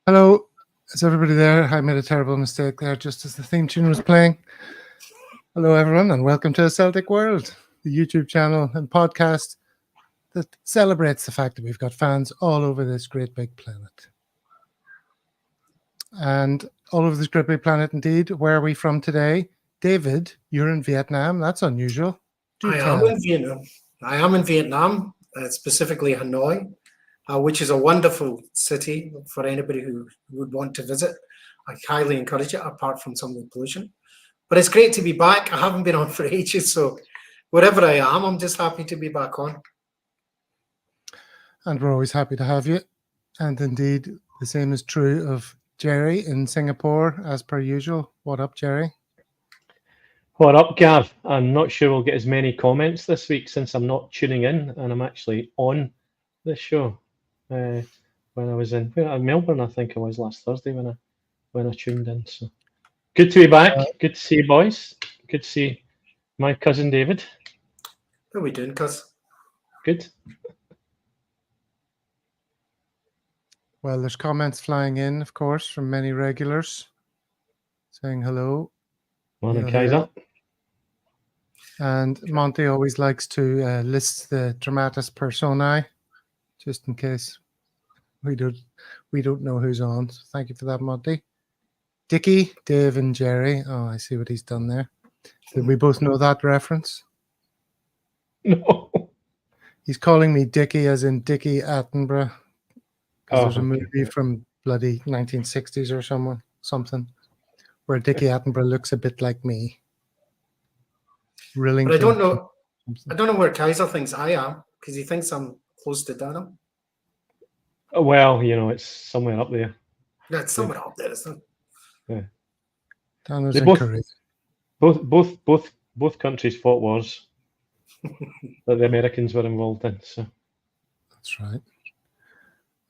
Hello, is everybody there? I made a terrible mistake there just as the theme tune was playing. Hello, everyone, and welcome to Celtic World, the YouTube channel and podcast that celebrates the fact that we've got fans all over this great big planet. And all over this great big planet, indeed. Where are we from today? David, you're in Vietnam. That's unusual. I am in Vietnam, specifically Hanoi, which is a wonderful city for anybody who would want to visit. I highly encourage it, apart from some of the pollution. But it's great to be back. I haven't been on for ages, so wherever I am, I'm just happy to be back on. And we're always happy to have you. And indeed, the same is true of Jerry in Singapore, as per usual. What up, Jerry? What up, Gav? I'm not sure we'll get as many comments this week since I'm not tuning in and I'm actually on this show. When I was in Melbourne, I think it was last Thursday when I tuned in. So good to be back. Good to see you, boys. Good to see my cousin David. How are we doing, cuz? Good. Well, there's comments flying in, of course, from many regulars saying hello. Morning, Kaiser. And Monty always likes to list the dramatis personae, just in case we don't know who's on. So thank you for that, Monty. Dickie, Dave, and Jerry. Oh, I see what he's done there. Did we both know that reference? No. He's calling me Dickie as in Dickie Attenborough. Because there's a movie from bloody 1960s or something where Dickie Attenborough looks a bit like me. But I don't know where Kaiser thinks I am, because he thinks I'm close to Dunham. Well, it's somewhere up there. Yeah, it's somewhere up there, isn't it? Yeah. Dunham's in Korea. Both countries fought wars that the Americans were involved in. So that's right.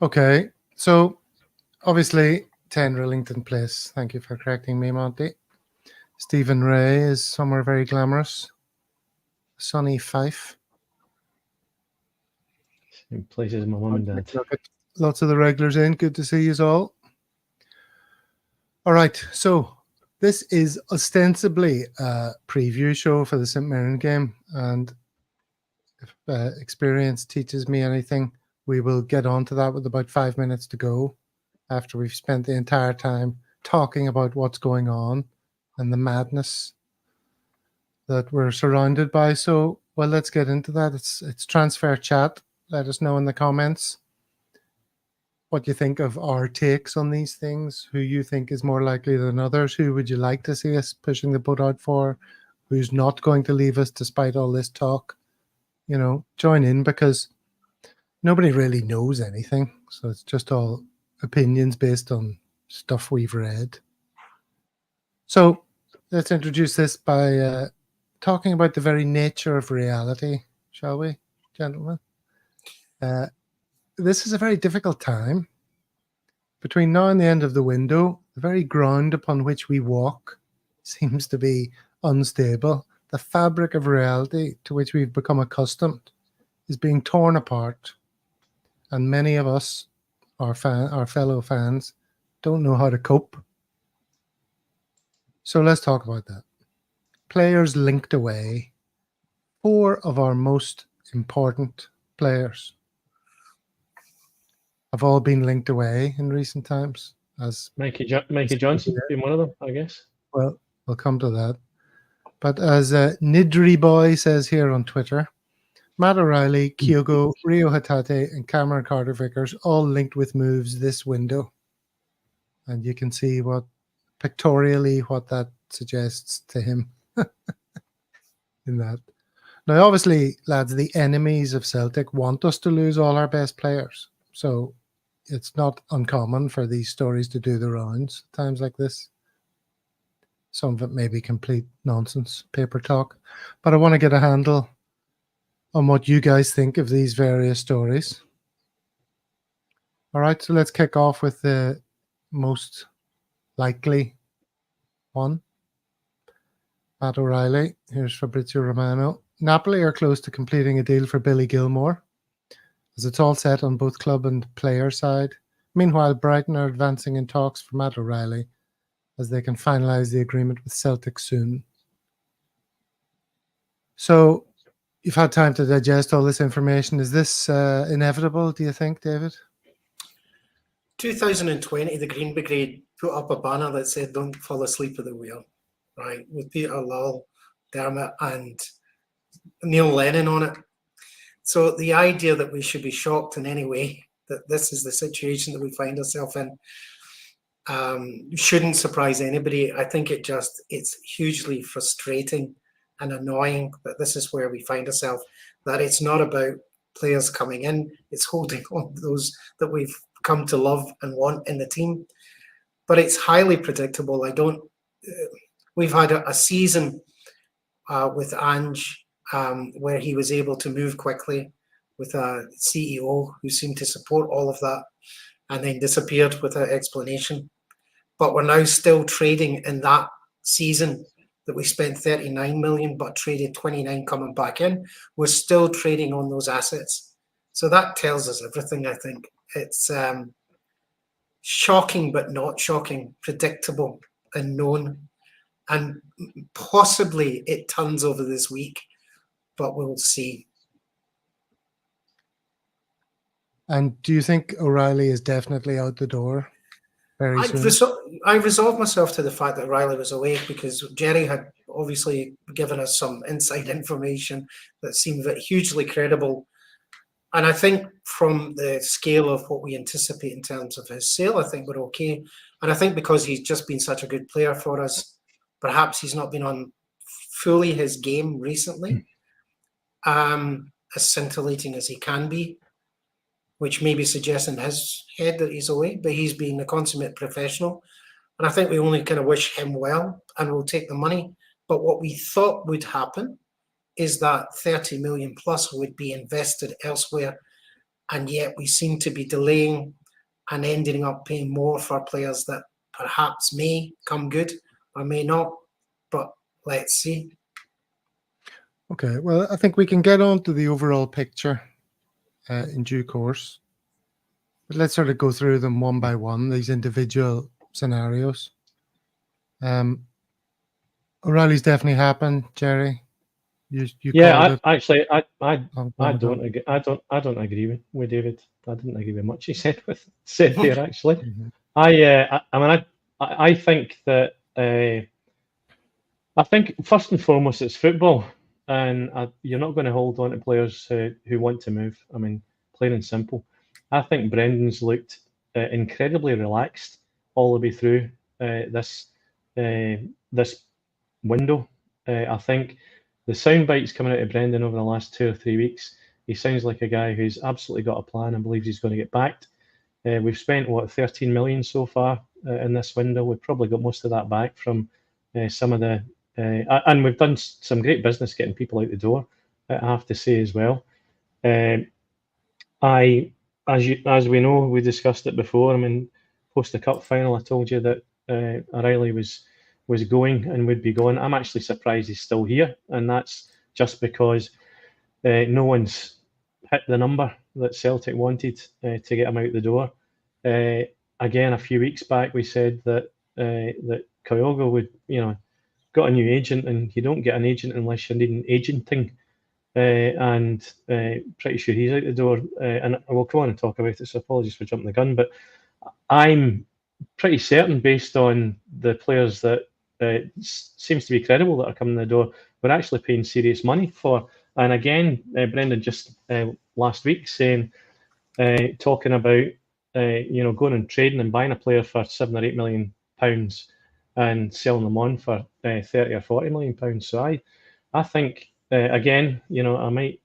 Okay, so obviously 10 Rillington Place. Thank you for correcting me, Monty. Stephen Ray is somewhere very glamorous. Sunny Fife. Same place as my mum and dad. Lots of the regulars in. Good to see you all. All right, so this is ostensibly a preview show for the St. Mirren game, and if experience teaches me anything, we will get on to that with about 5 minutes to go after we've spent the entire time talking about what's going on and the madness that we're surrounded by. So, well, let's get into that. It's transfer chat. Let us know in the comments what you think of our takes on these things, who you think is more likely than others, who would you like to see us pushing the boat out for, who's not going to leave us despite all this talk. Join in, because nobody really knows anything. So it's just all opinions based on stuff we've read. So let's introduce this by talking about the very nature of reality, shall we, gentlemen? This is a very difficult time. Between now and the end of the window, the very ground upon which we walk seems to be unstable. The fabric of reality to which we've become accustomed is being torn apart. And many of us, our fellow fans, don't know how to cope. So let's talk about that. Players linked away. 4 of our most important players have all been linked away in recent times. As Mikey Johnston being one of them, I guess. Well, we'll come to that. But as Nidri Boy says here on Twitter, Matt O'Reilly, Kyogo, Rio Hatate, and Cameron Carter-Vickers all linked with moves this window. And you can see pictorially what that suggests to him in that. Now, obviously, lads, the enemies of Celtic want us to lose all our best players. So it's not uncommon for these stories to do the rounds at times like this. Some of it may be complete nonsense, paper talk. But I want to get a handle on what you guys think of these various stories. All right, so let's kick off with the most likely one. Matt O'Reilly. Here's Fabrizio Romano. Napoli are close to completing a deal for Billy Gilmore, as it's all set on both club and player side, Meanwhile, Brighton are advancing in talks for Matt O'Reilly as they can finalise the agreement with Celtic soon. So you've had time to digest all this information. Is this inevitable, do you think, David? 2020, the Green Brigade put up a banner that said, "Don't fall asleep at the wheel," right? With Peter Lowell, Dermot, and Neil Lennon on it. So the idea that we should be shocked in any way that this is the situation that we find ourselves in shouldn't surprise anybody. I think it's hugely frustrating and annoying that this is where we find ourselves, that it's not about players coming in, it's holding on to those that we've come to love and want in the team. But it's highly predictable. We've had a season with Ange where he was able to move quickly with a CEO who seemed to support all of that and then disappeared without explanation. But we're now still trading in that season that we spent 39 million but traded 29 coming back in. We're still trading on those assets. So that tells us everything, I think. It's shocking but not shocking, predictable and known. And possibly it turns over this week, but we'll see. And do you think O'Reilly is definitely out the door very soon? I resolved myself to the fact that O'Reilly was away because Jerry had obviously given us some inside information that seemed hugely credible. And I think from the scale of what we anticipate in terms of his sale, I think we're okay. And I think because he's just been such a good player for us, perhaps he's not been on fully his game recently, as scintillating as he can be, which maybe suggests in his head that he's away, but he's been a consummate professional. And I think we only kind of wish him well and we'll take the money. But what we thought would happen is that 30 million plus would be invested elsewhere. And yet we seem to be delaying and ending up paying more for players that perhaps may come good or may not. But let's see. Okay, well, I think we can get on to the overall picture in due course. But let's sort of go through them one by one, these individual scenarios. O'Reilly's definitely happened, Jerry. You yeah, I don't agree. I don't agree with David. I didn't agree with much he said there. Actually, I think that I think first and foremost it's football, and you're not going to hold on to players who want to move. I mean, plain and simple. I think Brendan's looked incredibly relaxed all the way through this window. I think the sound bites coming out of Brendan over the last 2 or 3 weeks, he sounds like a guy who's absolutely got a plan and believes he's going to get backed. We've spent, 13 million so far in this window. We've probably got most of that back from some of the... and we've done some great business getting people out the door, I have to say as well. As we know, we discussed it before. I mean, post the cup final, I told you that O'Reilly was going and would be gone. I'm actually surprised he's still here, and that's just because no one's hit the number that Celtic wanted to get him out the door. Again, a few weeks back, we said that Kyogo would, got a new agent, and you don't get an agent unless you're needing agenting. And pretty sure he's out the door. And we'll come on and talk about it, so apologies for jumping the gun. But I'm pretty certain, based on the players that seems to be credible that are coming in the door, we're actually paying serious money for. And again, Brendan just last week talking about going and trading and buying a player for £7 or £8 million and selling them on for 30 or 40 million pounds. So I think again, I might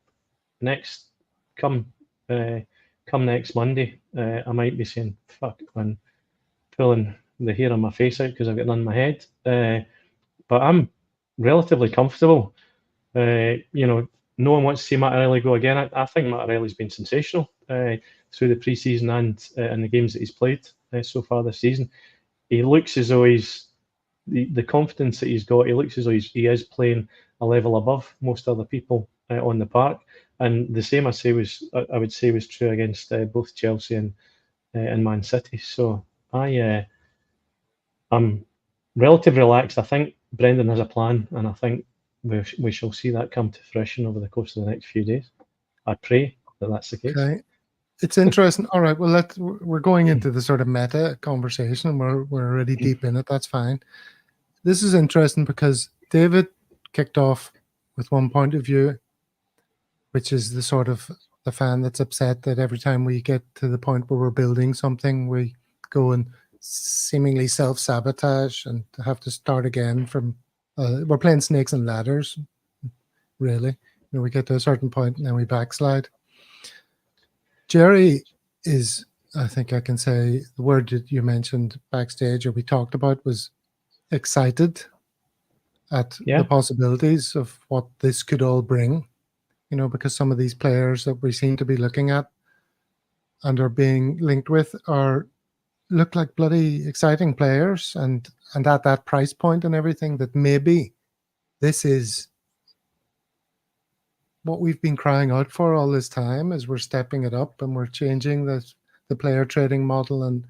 come next Monday, I might be saying fuck and pulling the hair on my face out because I've got none in my head. But I'm relatively comfortable. No one wants to see Matt O'Reilly go again. I think Matt O'Reilly's been sensational through the pre-season and in the games that he's played so far this season. He looks as though the confidence that he's got, he looks as though he is playing a level above most other people on the park. And the same I would say was true against both Chelsea in Man City. So I'm relatively relaxed. I think Brendan has a plan, and I think we shall see that come to fruition over the course of the next few days. I pray that that's the case. Okay. It's interesting. All right. Well, we're going into the sort of meta conversation. We're already deep in it. That's fine. This is interesting because David kicked off with one point of view, which is the sort of the fan that's upset that every time we get to the point where we're building something, we go and seemingly self-sabotage and have to start again from. We're playing snakes and ladders, really. We get to a certain point and then we backslide. Jerry is, I think I can say, the word that you mentioned backstage or we talked about was excited at the possibilities of what this could all bring, because some of these players that we seem to be looking at and are being linked with look like bloody exciting players and at that price point and everything, that maybe this is what we've been crying out for all this time, is we're stepping it up and we're changing the player trading model, and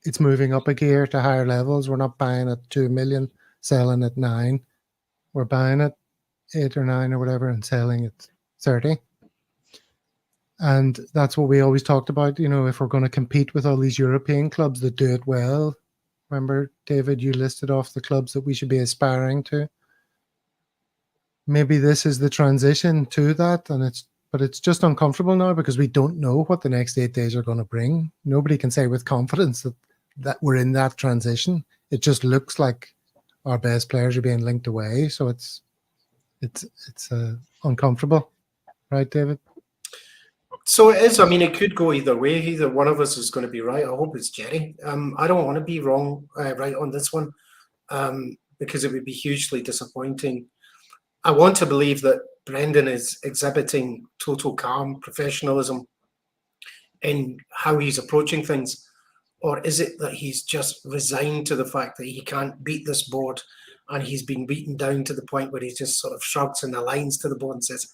it's moving up a gear to higher levels. We're not buying at 2 million, selling at 9. We're buying at 8 or 9 or whatever and selling at 30. And that's what we always talked about, if we're going to compete with all these European clubs that do it well. Remember, David, you listed off the clubs that we should be aspiring to. Maybe this is the transition to that, but it's just uncomfortable now because we don't know what the next 8 days are going to bring. Nobody can say with confidence that we're in that transition. It just looks like our best players are being linked away, so it's uncomfortable, right, David? So it is. I mean, it could go either way. Either one of us is going to be right. I hope it's Jerry. I don't want to be wrong, right on this one, because it would be hugely disappointing. I want to believe that Brendan is exhibiting total calm, professionalism in how he's approaching things. Or is it that he's just resigned to the fact that he can't beat this board and he's been beaten down to the point where he just sort of shrugs and aligns to the board and says,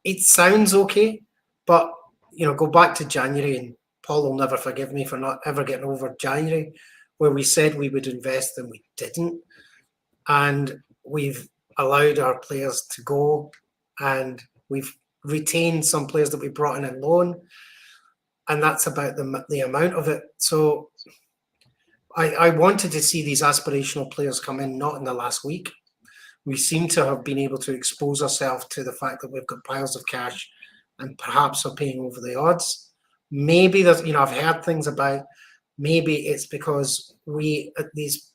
it sounds okay, but, go back to January, and Paul will never forgive me for not ever getting over January, where we said we would invest and we didn't. And we've allowed our players to go, and we've retained some players that we brought in on loan, and that's about the amount of it. So I wanted to see these aspirational players come in, not in the last week. We seem to have been able to expose ourselves to the fact that we've got piles of cash and perhaps are paying over the odds. Maybe there's, I've heard things about, maybe it's because these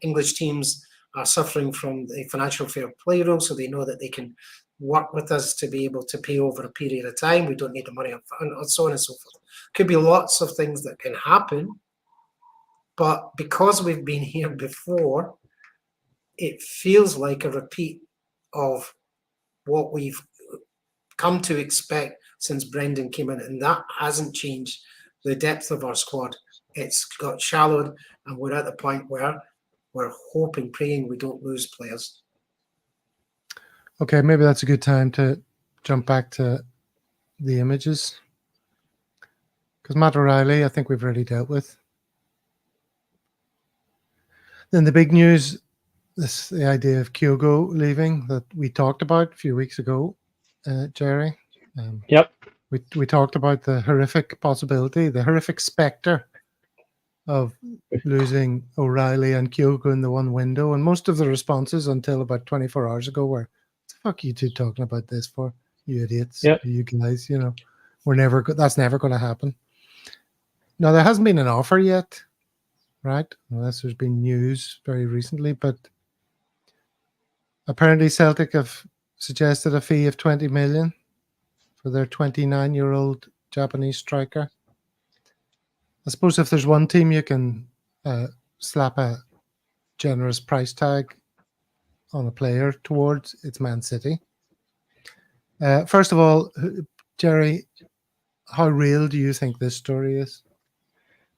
English teams are suffering from the financial fair play rule, so they know that they can work with us to be able to pay over a period of time. We don't need the money up front, and so on and so forth. Could be lots of things that can happen, but because we've been here before, it feels like a repeat of what we've come to expect since Brendan came in, and that hasn't changed the depth of our squad. It's got shallowed, and we're at the point where we're hoping, praying we don't lose players. Okay, maybe that's a good time to jump back to the images. Because Matt O'Reilly, I think we've already dealt with. Then the big news, the idea of Kyogo leaving that we talked about a few weeks ago, Jerry. Yep. We talked about the horrific possibility, the horrific spectre of losing O'Reilly and Kyogo in the one window. And most of the responses until about 24 hours ago were, what the fuck are you two talking about this for? You idiots. Yep. You guys, that's never going to happen. Now, there hasn't been an offer yet, right? Unless there's been news very recently, but apparently Celtic have suggested a fee of 20 million for their 29-year-old Japanese striker. I suppose if there's one team you can slap a generous price tag on a player towards, it's Man City. First of all, Jerry, how real do you think this story is?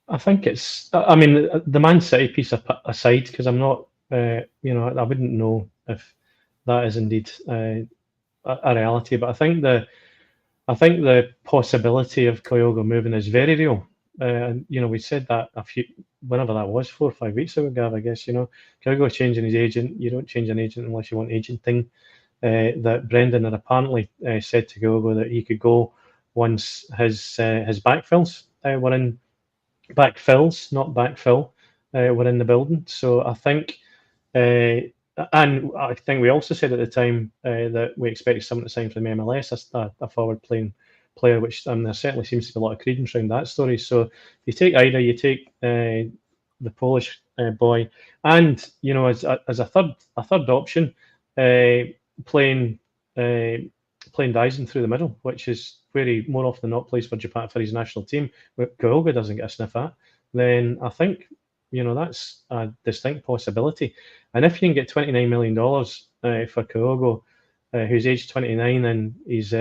I think it's, the Man City piece aside, because I'm not, I wouldn't know if that is indeed a reality, but I think I think the possibility of Kyogo moving is very real. And we said that whenever that was, 4 or 5 weeks ago, Gav, I guess. Kyogo changing his agent. You don't change an agent unless you want agenting. That Brendan had apparently said to Kyogo that he could go once his backfills were in. Backfills, not backfill, were in the building. So I think, and I think we also said at the time that we expected someone to sign from the MLS, a forward playing player, which there certainly seems to be a lot of credence around that story. So if you take Ida, you take the Polish boy, and as a third option, playing Dyson through the middle, which is where he more often than not plays for Japan for his national team, but Kyogo doesn't get a sniff at, then I think that's a distinct possibility. And if you can get $29 million for Kyogo, who's aged 29, and his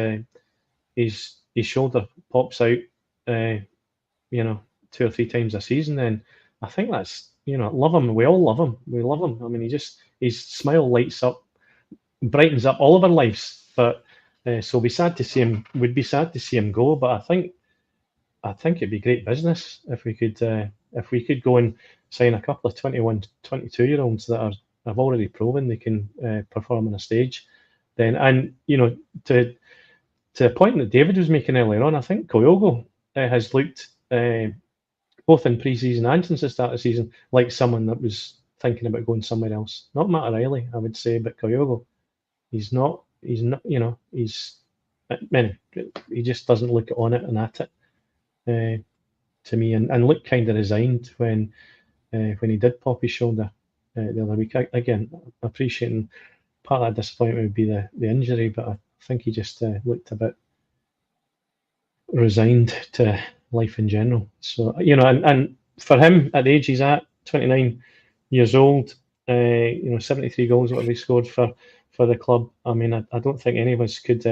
shoulder pops out, 2 or 3 times a season, then I think that's love him. We all love him. We love him. I mean, his smile lights up, brightens up all of our lives. But so we'd be sad to see him. Would be sad to see him go. But I think it'd be great business if we could go and sign a couple of 21, 22-year-olds that have already proven they can perform on a stage. Then, and to the point that David was making earlier on, I think Kyogo has looked both in pre-season and since the start of the season like someone that was thinking about going somewhere else. Not Matt O'Reilly, I would say, but Kyogo. He's not. He just doesn't look on it and at it to me, and looked kind of resigned when he did pop his shoulder the other week. Again, appreciating part of that disappointment would be the injury, but I think he just looked a bit resigned to life in general. So and for him at the age he's at, 29 years old, 73 goals what he scored for the club. I mean, I don't think any of us could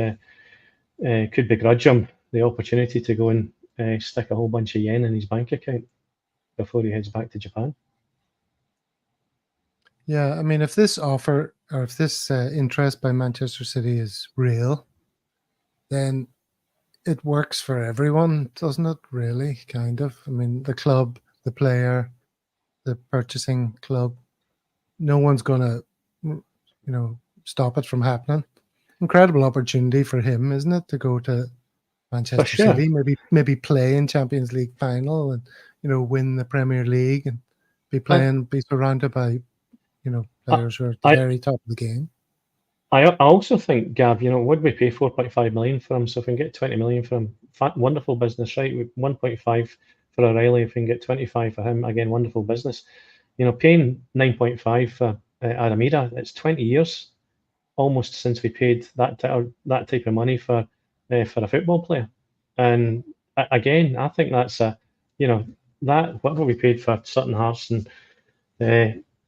begrudge him the opportunity to go and stick a whole bunch of yen in his bank account before he heads back to Japan. Yeah, I mean, if this offer or if this interest by Manchester City is real, then it works for everyone, doesn't it? Really, kind of. I mean, the club, the player, the purchasing club. No one's going to, stop it from happening. Incredible opportunity for him, isn't it, to go to Manchester City, maybe play in Champions League final and win the Premier League and be surrounded by players who are at the very top of the game. I also think, Gav, would we pay 4.5 million for him? So if we can get 20 million for him, wonderful business, right? 1.5 for O'Reilly. If we can get 25 for him, again, wonderful business. Paying 9.5 for Aramida, it's 20 years almost since we paid that type of money for a football player. And again, I think that's that whatever we paid for Sutton Harts and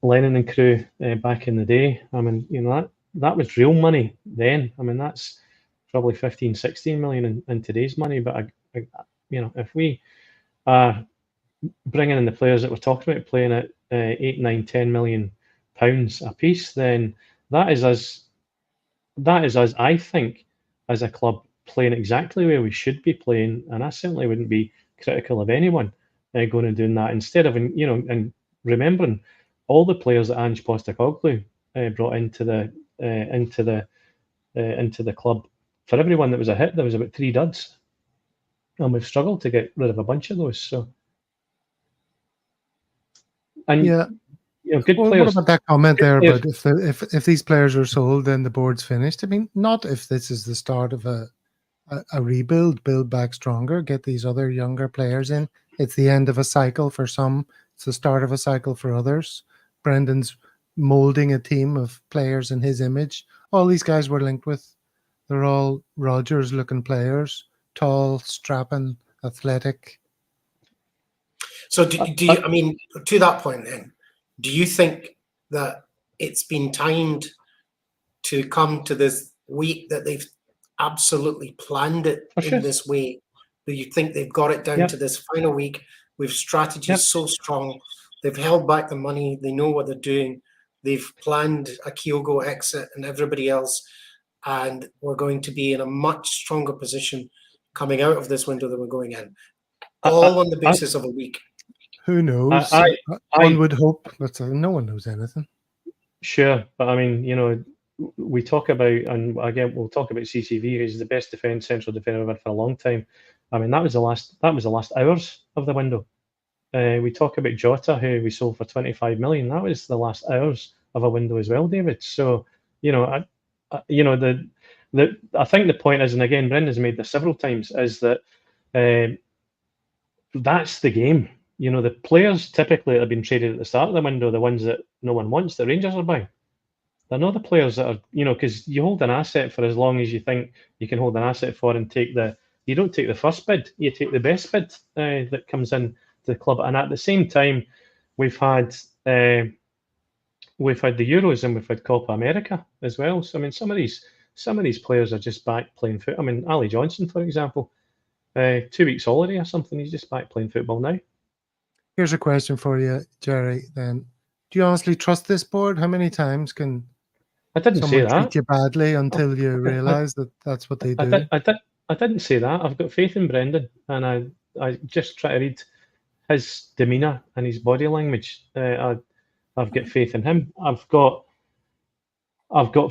Lennon and crew back in the day. I mean, that was real money then. I mean, that's probably 15, 16 million in today's money. But if we are bringing in the players that we're talking about playing at 8, 9, 10 million pounds a piece, then that is us, I think, as a club playing exactly where we should be playing. And I certainly wouldn't be critical of anyone going and doing that instead of, and remembering all the players that Ange Postecoglou brought into the club. For everyone that was a hit, there was about 3 duds, and we've struggled to get rid of a bunch of those. So, and yeah, good players. What about that comment there about if these players are sold, then the board's finished? I mean, not if this is the start of a rebuild, build back stronger, get these other younger players in. It's the end of a cycle for some. It's the start of a cycle for others. Brendan's molding a team of players in his image. All these guys we're linked with, they're all Rodgers-looking players, tall, strapping, athletic. So do you, I mean, to that point then, do you think that it's been timed to come to this week that they've absolutely planned it in this way? Do you think they've got it down to this final week with strategies so strong? They've held back the money. They know what they're doing. They've planned a Kyogo exit and everybody else. And we're going to be in a much stronger position coming out of this window than we're going in. All on the basis of a week. Who knows? One would hope, but no one knows anything. Sure, but I mean, you know, we talk about, and again, we'll talk about CCV, who's the best central defender we've had for a long time. I mean, that was the last hours of the window. We talk about Jota, who we sold for 25 million. That was the last hours of a window as well, David. So, you know, I think the point is, and again, Brendan's made this several times, is that that's the game. You know, the players typically that have been traded at the start of the window, the ones that no one wants, the Rangers are buying. They're not the players that are, you know, because you hold an asset for as long as you think you can hold an asset for, and you don't take the first bid, you take the best bid that comes in to the club. And at the same time, we've had the Euros and we've had Copa America as well. So I mean, some of these players are just back playing football. I mean, Ali Johnston, for example, 2 weeks holiday or something, he's just back playing football now. Here's a question for you, Jerry. Then, do you honestly trust this board? How many times can I didn't say that. treat you badly until you realise that that's what they do? I didn't say that. I've got faith in Brendan, and I just try to read his demeanour and his body language. I've got faith in him. I've got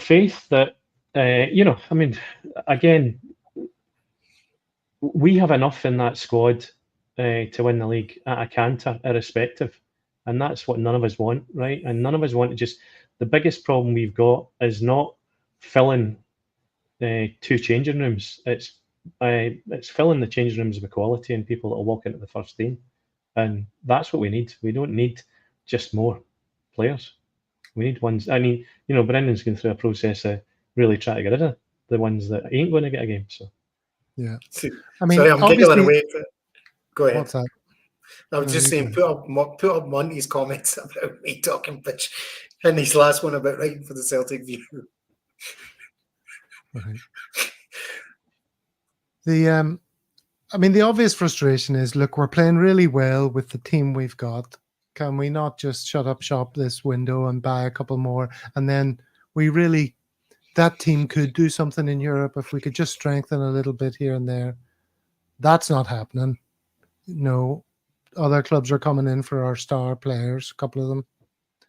faith that you know. I mean, again, we have enough in that squad to win the league at a canter, irrespective, and that's what none of us want, right? And none of us want to just. The biggest problem we've got is not filling 2 changing rooms. It's filling the changing rooms with quality and people that will walk into the first team, and that's what we need. We don't need just more players. We need ones. I mean, you know, Brendan's going through a process of really trying to get rid of the ones that ain't going to get a game. So, yeah. I mean, sorry, I'm giggling away. Go ahead. What's that? I was just saying, put up Monty's comments about me talking pitch, and his last one about writing for the Celtic View. Right. I mean, the obvious frustration is, look, we're playing really well with the team we've got. Can we not just shut up shop this window and buy a couple more? And then that team could do something in Europe if we could just strengthen a little bit here and there. That's not happening. No, other clubs are coming in for our star players, a couple of them.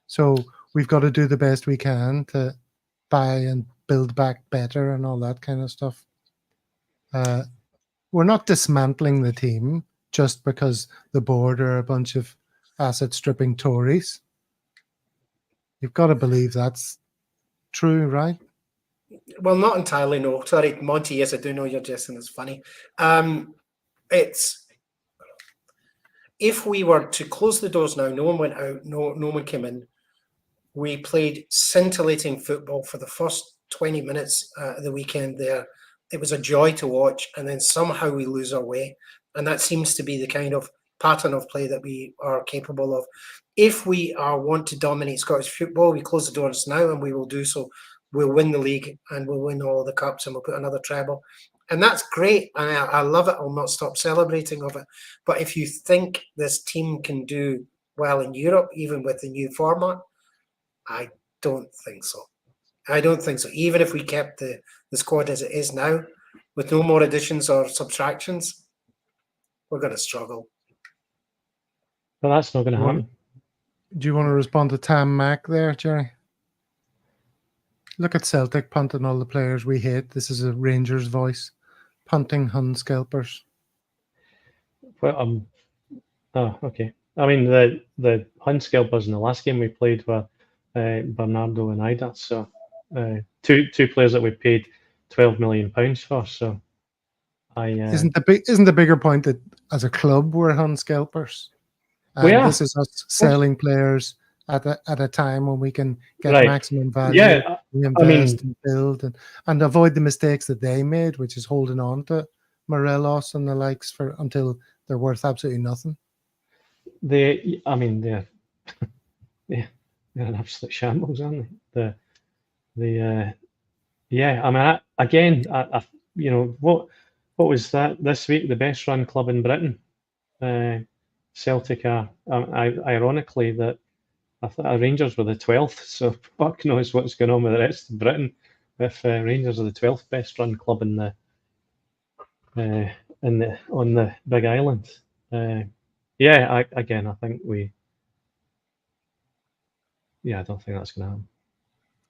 So we've got to do the best we can to buy and build back better and all that kind of stuff. We're not dismantling the team just because the board are a bunch of asset stripping Tories. You've got to believe that's true, right? Well, not entirely, no. Sorry, Monty, yes, I do know you're jesting. It's funny. It's if we were to close the doors now, no one went out, no one came in. We played scintillating football for the first 20 minutes of the weekend there. It was a joy to watch, and then somehow we lose our way. And that seems to be the kind of pattern of play that we are capable of. If we want to dominate Scottish football, we close the doors now, and we will do so. We'll win the league, and we'll win all the cups, and we'll put another treble. And that's great, and I love it. I'll not stop celebrating of it. But if you think this team can do well in Europe, even with the new format, I don't think so. I don't think so. Even if we kept the squad as it is now, with no more additions or subtractions, we're going to struggle. Well, that's not going to happen. Do you want to respond to Tam Mack there, Jerry? Look at Celtic punting all the players we hate. This is a Rangers voice. Punting Hun scalpers. Well, oh, okay. I mean, the Hun scalpers in the last game we played were Bernardo and Ida. So two players that we paid £12 million for. So isn't the bigger point that as a club we're Hun scalpers? And this is us selling players at a time when we can get maximum value, reinvest and build and avoid the mistakes that they made, which is holding on to Morelos and the likes until they're worth absolutely nothing. They're an absolute shambles, aren't they? What was that this week? The best run club in Britain. Celtic are ironically that I thought Rangers were the 12th, so fuck knows what's going on with the rest of Britain if Rangers are the 12th best run club in on the Big Island. I think I don't think that's going to happen.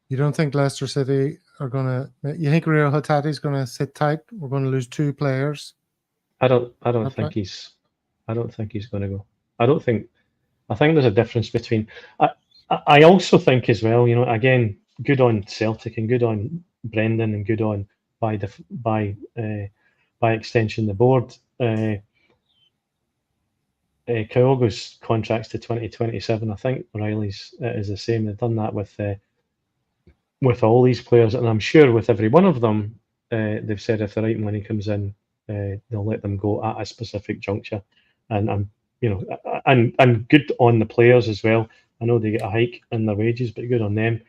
You don't think Leicester City are going to? You think Rio Hatate is going to sit tight? We're going to lose 2 players. I don't think he's going to go. I think there's a difference between. I also think as well. Again, good on Celtic and good on Brendan and good on by extension the board. Kyogo's contracts to 2027. I think Riley's is the same. They've done that with all these players, and I'm sure with every one of them, they've said if the right money comes in, they'll let them go at a specific juncture. And good on the players as well. I know they get a hike in their wages, but good on them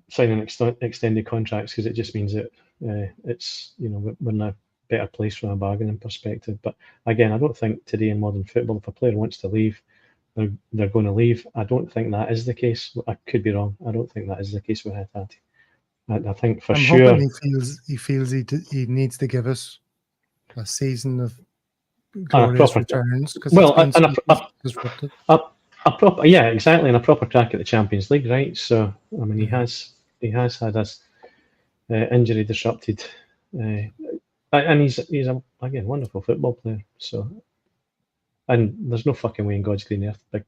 signing extended contracts, because it just means that it's we're in a better place from a bargaining perspective. But again, I don't think today in modern football, if a player wants to leave, they're going to leave. I don't think that is the case. I could be wrong. I don't think that is the case with Hatate. I think for sure hoping he feels he needs to give us a season of glorious returns. Exactly, and a proper crack at the Champions League, right? So I mean, he has had us injury disrupted, and he's a again wonderful football player. So, and there's no fucking way in God's green earth Big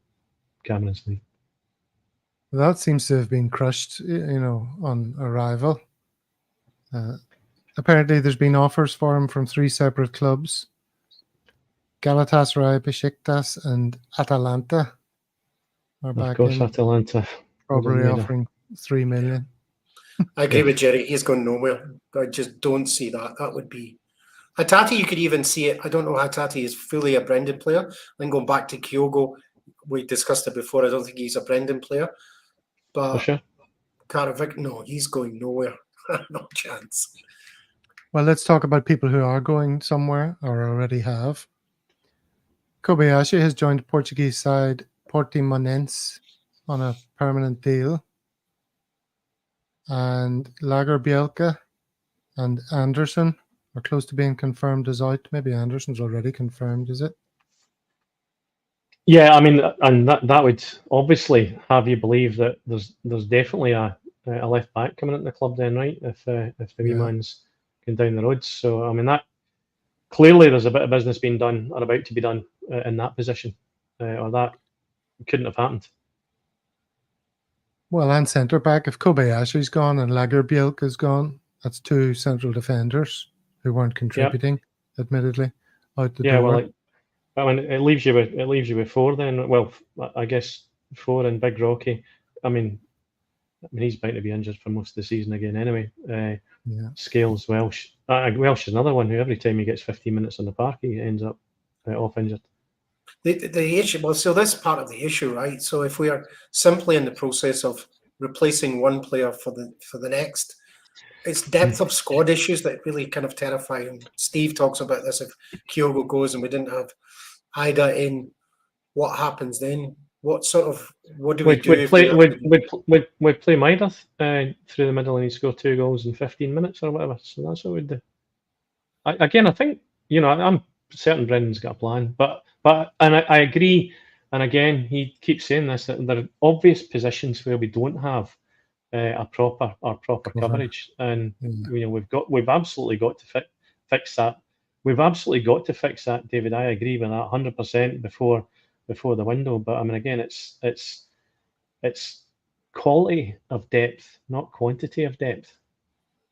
Cameron's league. That seems to have been crushed, on arrival. Apparently, there's been offers for him from 3 separate clubs: Galatasaray, Besiktas, and Atalanta. Of course, Atalanta probably offering 3 million. I agree with Jerry. He's going nowhere. I just don't see that. That would be Hatate. You could even see it. I don't know. Hatate is fully a Brendan player. Then going back to Kyogo, we discussed it before. I don't think he's a Brendan player. But sure. Karavic, no, he's going nowhere. No chance. Well, let's talk about people who are going somewhere or already have. Kobayashi has joined Portuguese side Portimonense on a permanent deal. And Lagerbielke and Anderson are close to being confirmed as out. Maybe Anderson's already confirmed, is it? Yeah, I mean, and that would obviously have you believe that there's definitely a left back coming into the club then, right? If the wee man's going down the road. So I mean, that clearly there's a bit of business being done or about to be done in that position, or that couldn't have happened. Well, and centre back, if Kobayashi's gone and Lagerbielke's gone, that's 2 central defenders who weren't contributing, admittedly, out the door. Well, I mean, it leaves you with 4 then. Well, I guess 4 and Big Rocky. I mean, he's bound to be injured for most of the season again anyway. Scales Welsh. Welsh is another one who every time he gets 15 minutes on the park, he ends up off injured. The issue, well, so that's part of the issue, right? So if we are simply in the process of replacing one player for the next, it's depth of squad issues that really kind of terrify him. Steve talks about this. If Kyogo goes and we didn't have Ida in, what happens then? What do we do? We'd play Maida through the middle and he'd score 2 goals in 15 minutes or whatever. So that's what we'd do. I think, I'm certain Brendan's got a plan, but I agree. And again, he keeps saying this, that there are obvious positions where we don't have a proper coverage, and we've absolutely got to fix that. We've absolutely got to fix that, David. I agree with that 100% before the window. But I mean, again, it's quality of depth, not quantity of depth.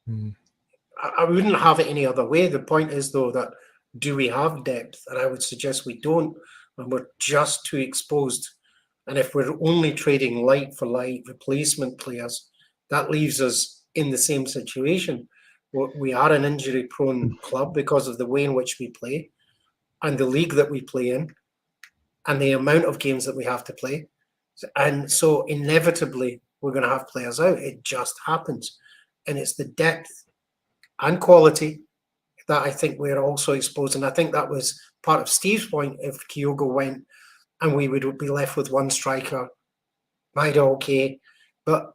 I wouldn't have it any other way. The point is, though, that do we have depth? And I would suggest we don't, and we're just too exposed. And if we're only trading light for light replacement players, that leaves us in the same situation. We are an injury-prone club because of the way in which we play and the league that we play in and the amount of games that we have to play. And so inevitably, we're going to have players out. It just happens. And it's the depth and quality that I think we're also exposed. And I think that was part of Steve's point. If Kyogo went and we would be left with one striker, Maida, okay, but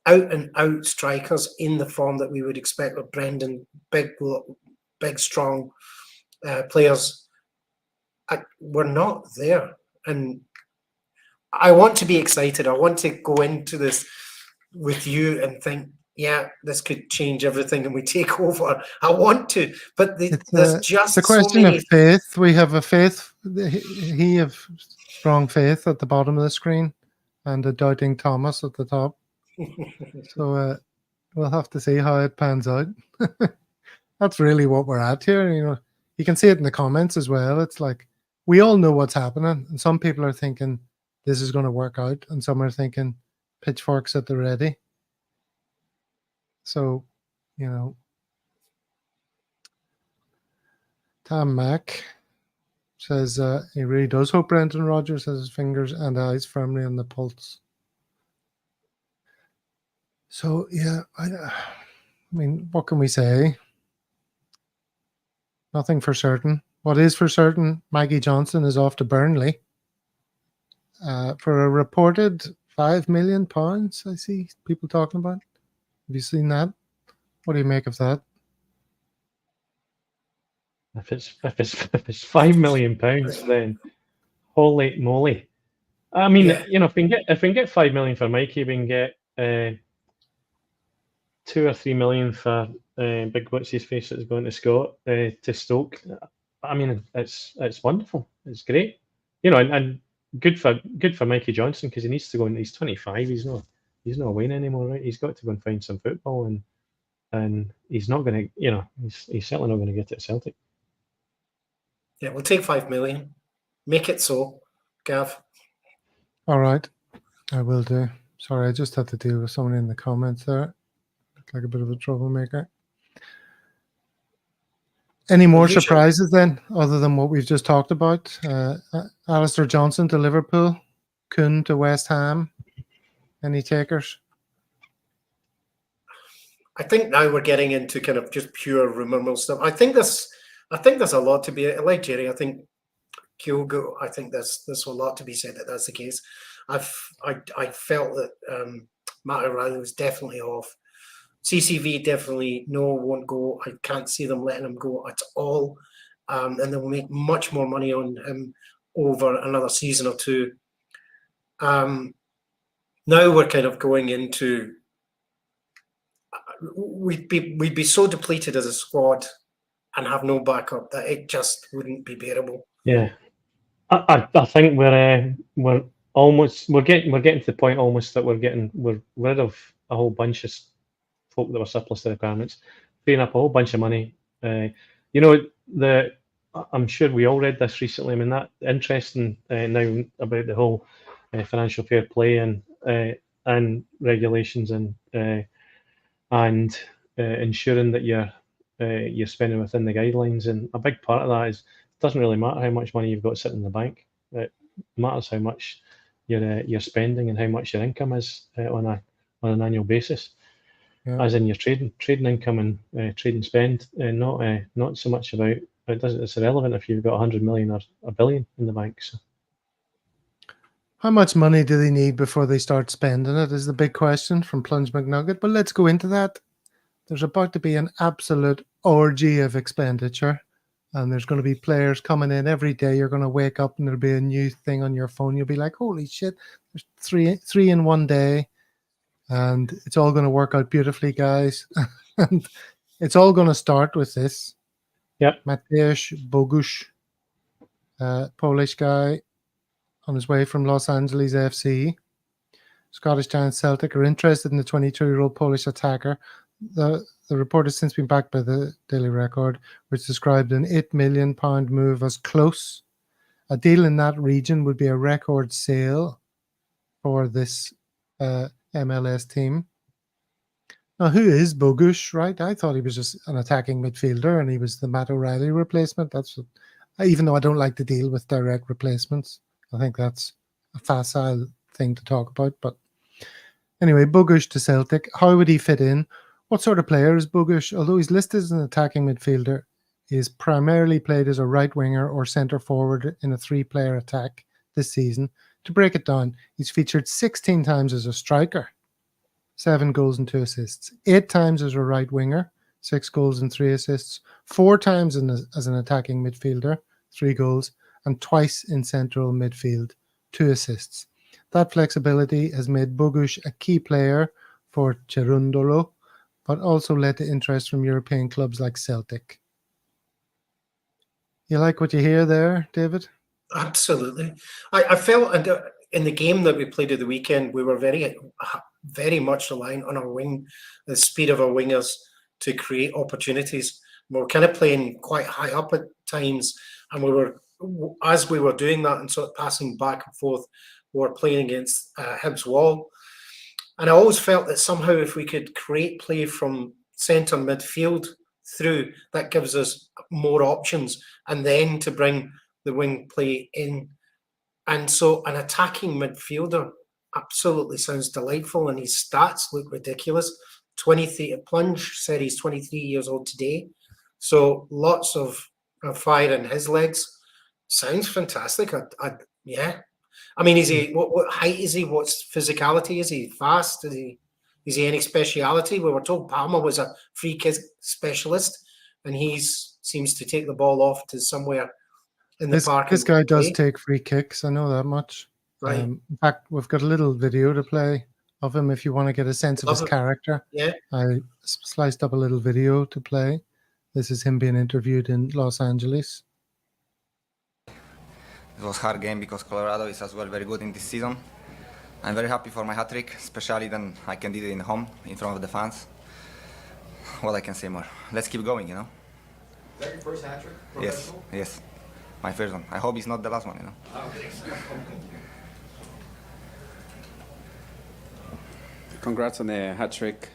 out and out strikers in the form that we would expect with Brendan, big big, strong players. We're not there. And I want to be excited. I want to go into this with you and think, yeah, this could change everything and we take over. I want to, but there's just it's a question so many of faith. We have a faith. He have strong faith at the bottom of the screen, and a doubting Thomas at the top. So we'll have to see how it pans out. That's really what we're at here. You know, you can see it in the comments as well. It's like we all know what's happening, and some people are thinking this is going to work out, and some are thinking pitchforks at the ready. So, you know, Tom Mack says he really does hope Brendan Rodgers has his fingers and eyes firmly on the pulse. So, yeah, I mean, what can we say? Nothing for certain. What is for certain, Mikey Johnston is off to Burnley for a reported £5 million, I see people talking about. Have you seen that? What do you make of that? If it's £5 million, then holy moly! I mean, you know, if we can get £5 million for Mikey, we can get 2 or 3 million for Big What's His Face that's going to Stoke. I mean, it's wonderful. It's great, you know, and good for Mikey Johnston, because he needs to go. He's 25. He's not away anymore, right? He's got to go and find some football, and he's not going to, you know, he's certainly not going to get it at Celtic. Yeah, we'll take 5 million. Make it so, Gav. All right, I will do. Sorry, I just had to deal with someone in the comments there. Looked like a bit of a troublemaker. Any more surprises then, other than what we've just talked about? Alistair Johnston to Liverpool, Kuhn to West Ham. Any takers? I think now we're getting into kind of just pure rumour mill stuff. I think there's a lot to be like Jerry. I think Kyogo. I think there's a lot to be said that that's the case. I felt that Matt O'Reilly was definitely off. CCV definitely won't go. I can't see them letting him go at all, and they'll make much more money on him over another season or two. Now we're kind of going into. We'd be so depleted as a squad and have no backup that it just wouldn't be bearable. Yeah, I think we're getting to the point almost that we're rid of a whole bunch of folk that were surplus to requirements, freeing up a whole bunch of money. You know, I'm sure we all read this recently. I mean, that interesting now about the whole financial fair play and regulations and ensuring that you're spending within the guidelines. And a big part of that is it doesn't really matter how much money you've got sitting in the bank. It matters how much you're spending and how much your income is on an annual basis. Yeah. As in your trading income and trading spend, not so much about it's irrelevant if you've got 100 million or a billion in the bank. So. How much money do they need before they start spending it is the big question from Plunge McNugget. But let's go into that. There's about to be an absolute orgy of expenditure, and there's going to be players coming in every day. You're going to wake up and there'll be a new thing on your phone. You'll be like, holy shit, there's three in one day. And it's all going to work out beautifully, guys. And it's all going to start with this. Yep. Mateusz Bogusz, Polish guy on his way from Los Angeles FC. Scottish Giants Celtic are interested in the 22-year-old Polish attacker. The report has since been backed by the Daily Record, which described an £8 million move as close. A deal in that region would be a record sale for this MLS team. Now, who is Bogusz, right? I thought he was just an attacking midfielder and he was the Matt O'Reilly replacement. That's what, even though I don't like to deal with direct replacements, I think that's a facile thing to talk about. But anyway, Bogusz to Celtic. How would he fit in? What sort of player is Bogusz? Although he's listed as an attacking midfielder, he is primarily played as a right winger or centre forward in a 3-player attack this season. To break it down, he's featured 16 times as a striker, 7 goals and 2 assists, 8 times as a right winger, 6 goals and 3 assists, 4 times as an attacking midfielder, 3 goals, and twice in central midfield, 2 assists. That flexibility has made Bogusz a key player for Cherundolo, but also led to interest from European clubs like Celtic. You like what you hear there, David? Absolutely. I felt in the game that we played at the weekend, we were very much reliant on our wing, the speed of our wingers to create opportunities. We were kind of playing quite high up at times, and as we were doing that and sort of passing back and forth, we were playing against Hibs wall. And I always felt that somehow if we could create play from centre midfield through, that gives us more options, and then to bring the wing play in. And so an attacking midfielder absolutely sounds delightful, and his stats look ridiculous. 23 Plunge said he's 23 years old today, so lots of fire in his legs. Sounds fantastic. Yeah. I mean, is he what height is he? What's physicality? Is he fast? Is he any speciality? We were told Palmer was a free kick specialist, and he seems to take the ball off to somewhere in the park. This guy does take free kicks. I know that much. Right. In fact, we've got a little video to play of him if you want to get a sense of his character. Yeah. I sliced up a little video to play. This is him being interviewed in Los Angeles. It was a hard game because Colorado is as well very good in this season. I'm very happy for my hat-trick, especially then I can do it in home, in front of the fans. What I can say more? Let's keep going, you know? Is that your first hat-trick? Yes. My first one. I hope it's not the last one, you know? Congrats on the hat-trick.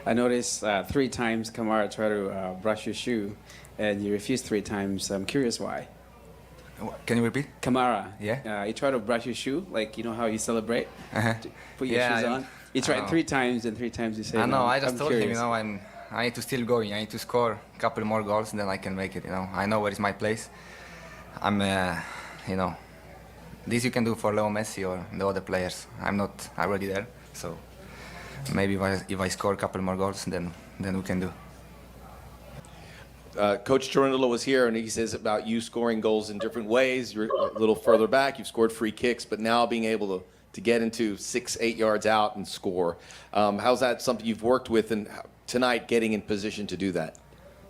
I noticed 3 times Kamara tried to brush your shoe, and you refused 3 times. I'm curious why. Can you repeat? Kamara. Yeah. He tried to brush your shoe, like you know how you celebrate. Put your Yeah, shoes on. He tried 3 times, and 3 times you say I know. no. I just I'm told curious. him, you know, I need to still go. I need to score a couple more goals, and then I can make it. You know, I know where is my place. I'm, you know, this you can do for Leo Messi or the other players. I'm not already there, so maybe if I score a couple more goals, then we can do. Coach Cherundolo was here, and he says about you scoring goals in different ways. You're a little further back. You've scored free kicks, but now being able to get into 6-8 yards out and score. How's that something you've worked with, and tonight getting in position to do that?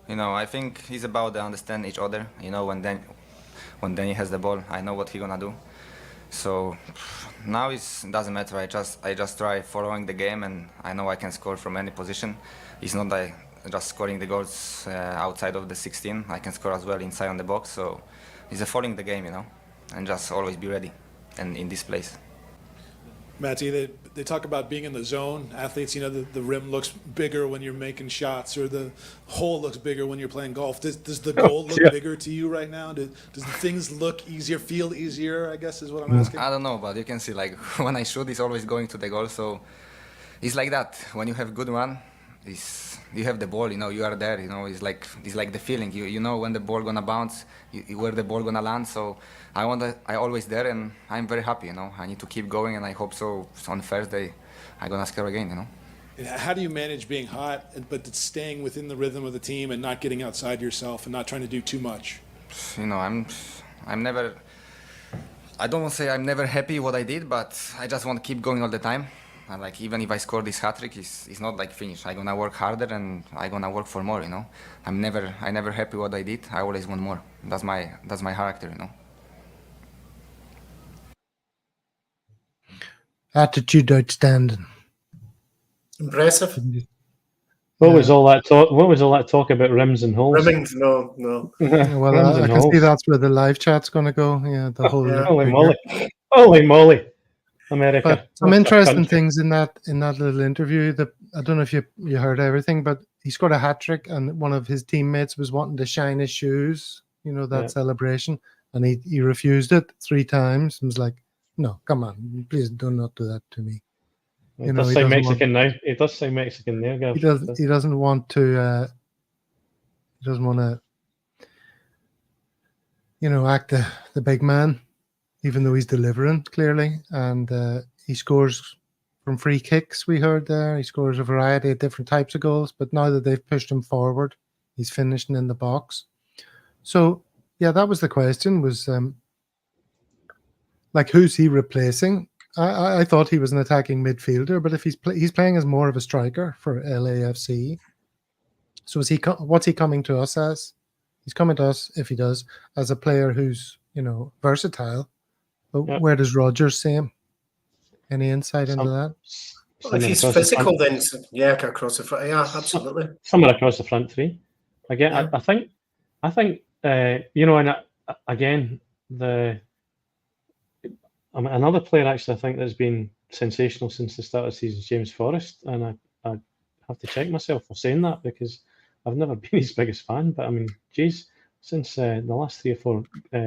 You know, I think it's about to understand each other. You know, when Danny has the ball, I know what he's gonna do. So now it doesn't matter. I just try following the game, and I know I can score from any position. It's not like just scoring the goals outside of the 16. I can score as well inside on the box. So it's a following the game, you know, and just always be ready and in this place. Matty, they talk about being in the zone. Athletes, you know, the rim looks bigger when you're making shots, or the hole looks bigger when you're playing golf. Does the goal look bigger to you right now? Does the things look easier, feel easier, I guess is what I'm asking? I don't know, but you can see, like, when I shoot, it's always going to the goal. So it's like that. When you have good run, you have the ball, you know, you are there, you know, it's like the feeling. You know when the ball gonna bounce, where the ball gonna land. So I always there, and I'm very happy, you know. I need to keep going, and I hope so on Thursday I'm gonna score again, you know. And how do you manage being hot, but staying within the rhythm of the team and not getting outside yourself and not trying to do too much? You know, I'm never, I don't want to say I'm never happy what I did, but I just want to keep going all the time. And like, even if I score this hat-trick, it's not like finished. I'm gonna work harder, and I'm gonna work for more, you know. I never happy what I did. I always want more. That's my character, you know. Attitude outstanding. Impressive. What was all that talk? What was all that talk about rims and holes? Rimmings, no. Well, Rims I and can see holes. that's where the live chat's going to go. Yeah, the whole. Yeah. Holy moly, America! But some What a interesting country. things in that little interview. That I don't know if you heard everything, but he scored a hat trick, and one of his teammates was wanting to shine his shoes. You know, that Yeah. celebration, and he refused it 3 times. And was like, "No, come on, please do not do that to me." He You know, does he say doesn't Mexican now. He does say Mexican there, Gav. He doesn't want to. He doesn't want to. You know, act the big man, even though he's delivering clearly, and he scores from free kicks, we heard there. He scores a variety of different types of goals, but now that they've pushed him forward, he's finishing in the box. So, yeah, that was the question, was like, who's he replacing? I thought he was an attacking midfielder, but if he's playing as more of a striker for LAFC, so is he? What's he coming to us as? He's coming to us, if he does, as a player who's, versatile. But where does Rodgers see him? Any insight into that? Well, if he's physical, then across the front. Yeah, absolutely. Somewhere across the front three. Again, yeah. I think, and again, another player actually I think that's been sensational since the start of the season is James Forrest, and I have to check myself for saying that because I've never been his biggest fan. But I mean, geez, since the last 3 or 4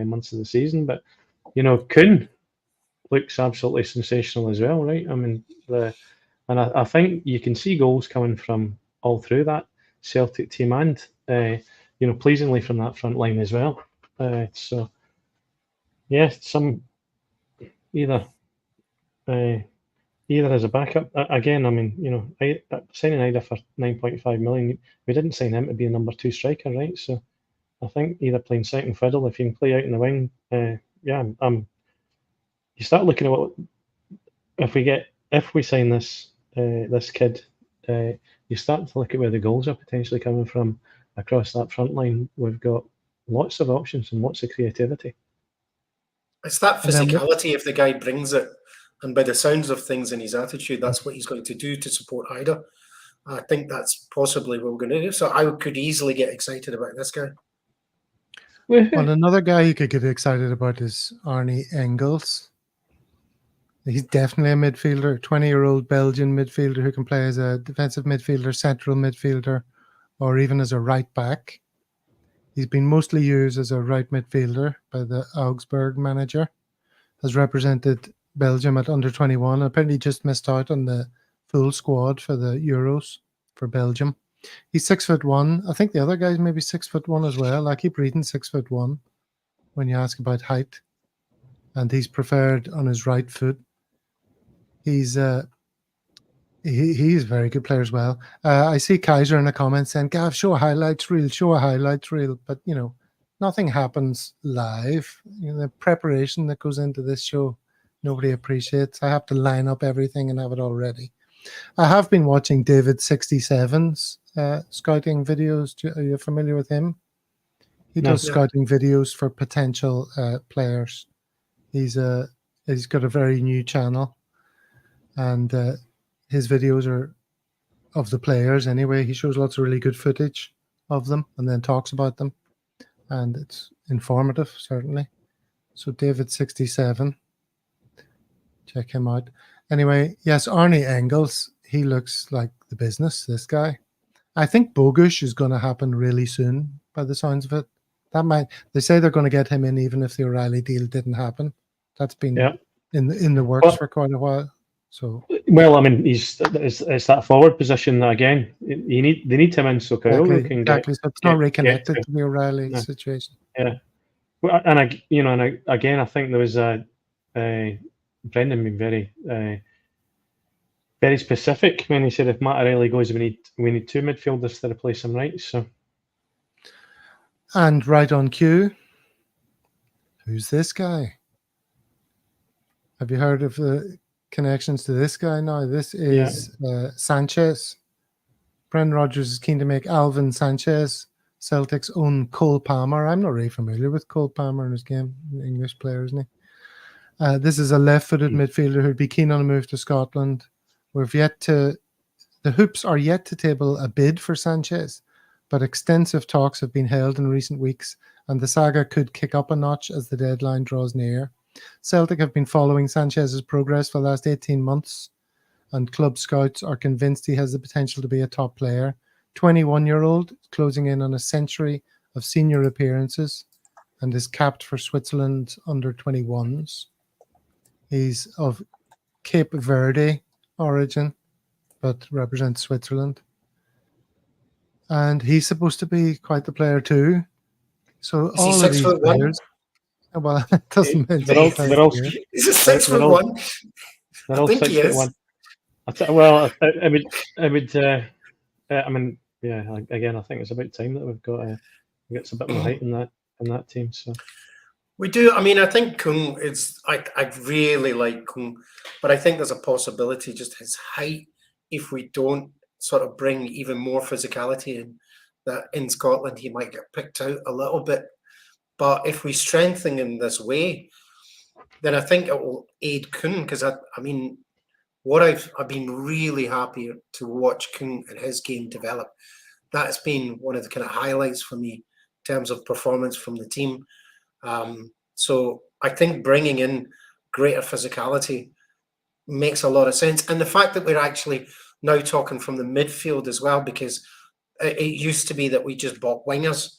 months of the season. But Kuhn looks absolutely sensational as well, right? I mean, I think you can see goals coming from all through that Celtic team and pleasingly from that front line as well. So yeah, either as a backup. Again, I mean, signing Ida for 9.5 million, we didn't sign him to be a number 2 striker, right? So I think either playing second fiddle, if you can play out in the wing, you start looking at what if we sign this kid, you start to look at where the goals are potentially coming from across that front line. We've got lots of options and lots of creativity. It's that physicality if the guy brings it, and by the sounds of things in his attitude, that's what he's going to do to support Ida. I think that's possibly what we're going to do. So I could easily get excited about this guy. Well, another guy you could get excited about is Arnie Engels. He's definitely a midfielder, 20-year-old Belgian midfielder who can play as a defensive midfielder, central midfielder, or even as a right back. He's been mostly used as a right midfielder by the Augsburg manager. Has represented Belgium at under 21. Apparently just missed out on the full squad for the Euros for Belgium. He's 6'1". I think the other guy's maybe 6'1" as well. I keep reading 6'1" when you ask about height. And he's preferred on his right foot. He's he's a very good player as well. I see Kaiser in the comments saying, Gav, show a highlights reel. But, nothing happens live. The preparation that goes into this show, nobody appreciates. I have to line up everything and have it all ready. I have been watching David 67's scouting videos. Are you familiar with him? He does scouting videos for potential players. He's got a very new channel. And his videos are of the players anyway. He shows lots of really good footage of them and then talks about them. And it's informative, certainly. So David 67, check him out. Anyway, yes, Arnie Engels, he looks like the business, this guy. I think Bogusz is going to happen really soon by the sounds of it. They say they're going to get him in even if the O'Reilly deal didn't happen. That's been in the works for quite a while. So I mean, it's that forward position that again they need him in so Kyogo can exactly. So it's not reconnected to the O'Reilly situation. Yeah, well, and again, I think there was Brendan being very very specific when he said if Matt O'Reilly goes, we need 2 midfielders to replace him, right? So, and right on cue, who's this guy? Have you heard of the connections to this guy now? This is Sanchez. Brendan Rodgers is keen to make Alvin Sanchez Celtic's own Cole Palmer. I'm not really familiar with Cole Palmer in his game. English player, isn't he? This is a left-footed midfielder who'd be keen on a move to Scotland. The Hoops are yet to table a bid for Sanchez, but extensive talks have been held in recent weeks, and the saga could kick up a notch as the deadline draws near. Celtic have been following Sanchez's progress for the last 18 months, and club scouts are convinced he has the potential to be a top player. 21-year-old, closing in on a century of senior appearances, and is capped for Switzerland under 21s. He's of Cape Verde origin, but represents Switzerland. And he's supposed to be quite the player too. So is all he of these 6'1"? players... Well, it doesn't mention. They're all He's a 6'1". they're I all think he is. 6'1". I would. I mean, yeah. Again, I think it's about time that we've got some bit more height in that team. So we do. I mean, I think Kung is. I really like Kung, but I think there's a possibility just his height. If we don't sort of bring even more physicality in, that in Scotland he might get picked out a little bit. But if we strengthen in this way, then I think it will aid Kun, because I mean, what I've been really happy to watch Kun and his game develop. That's been one of the kind of highlights for me in terms of performance from the team. So I think bringing in greater physicality makes a lot of sense. And the fact that we're actually now talking from the midfield as well, because it used to be that we just bought wingers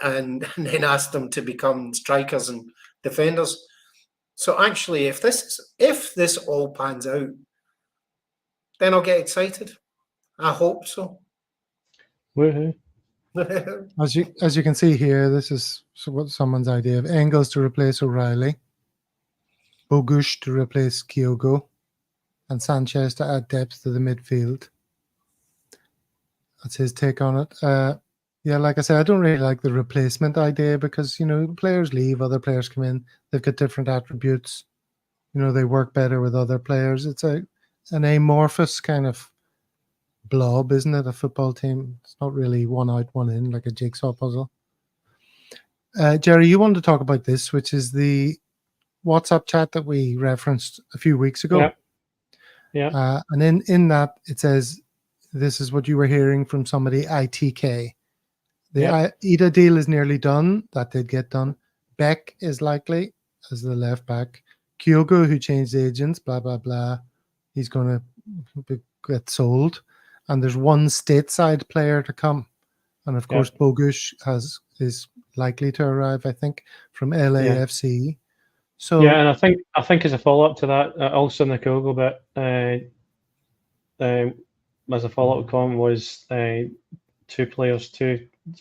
and then asked them to become strikers and defenders. So actually, if this all pans out, then I'll get excited. I hope so. woohoo! As you can see here, this is what someone's idea of Engels to replace O'Reilly, Bogusz to replace Kyogo, and Sanchez to add depth to the midfield. That's his take on it. Yeah, like I said, I don't really like the replacement idea because, players leave, other players come in. They've got different attributes. They work better with other players. It's an amorphous kind of blob, isn't it? A football team. It's not really one out, one in, like a jigsaw puzzle. Jerry, you wanted to talk about this, which is the WhatsApp chat that we referenced a few weeks ago. Yeah. And in that, it says, this is what you were hearing from somebody, ITK. The Ida deal is nearly done. That did get done. Beck is likely as the left back. Kyogo, who changed agents, blah, blah, blah. He's going to get sold. And there's one stateside player to come. And of course, Bogusz is likely to arrive, I think, from LAFC. So yeah, and I think as a follow-up to that, also in the Kyogo bit, as a follow-up comment was two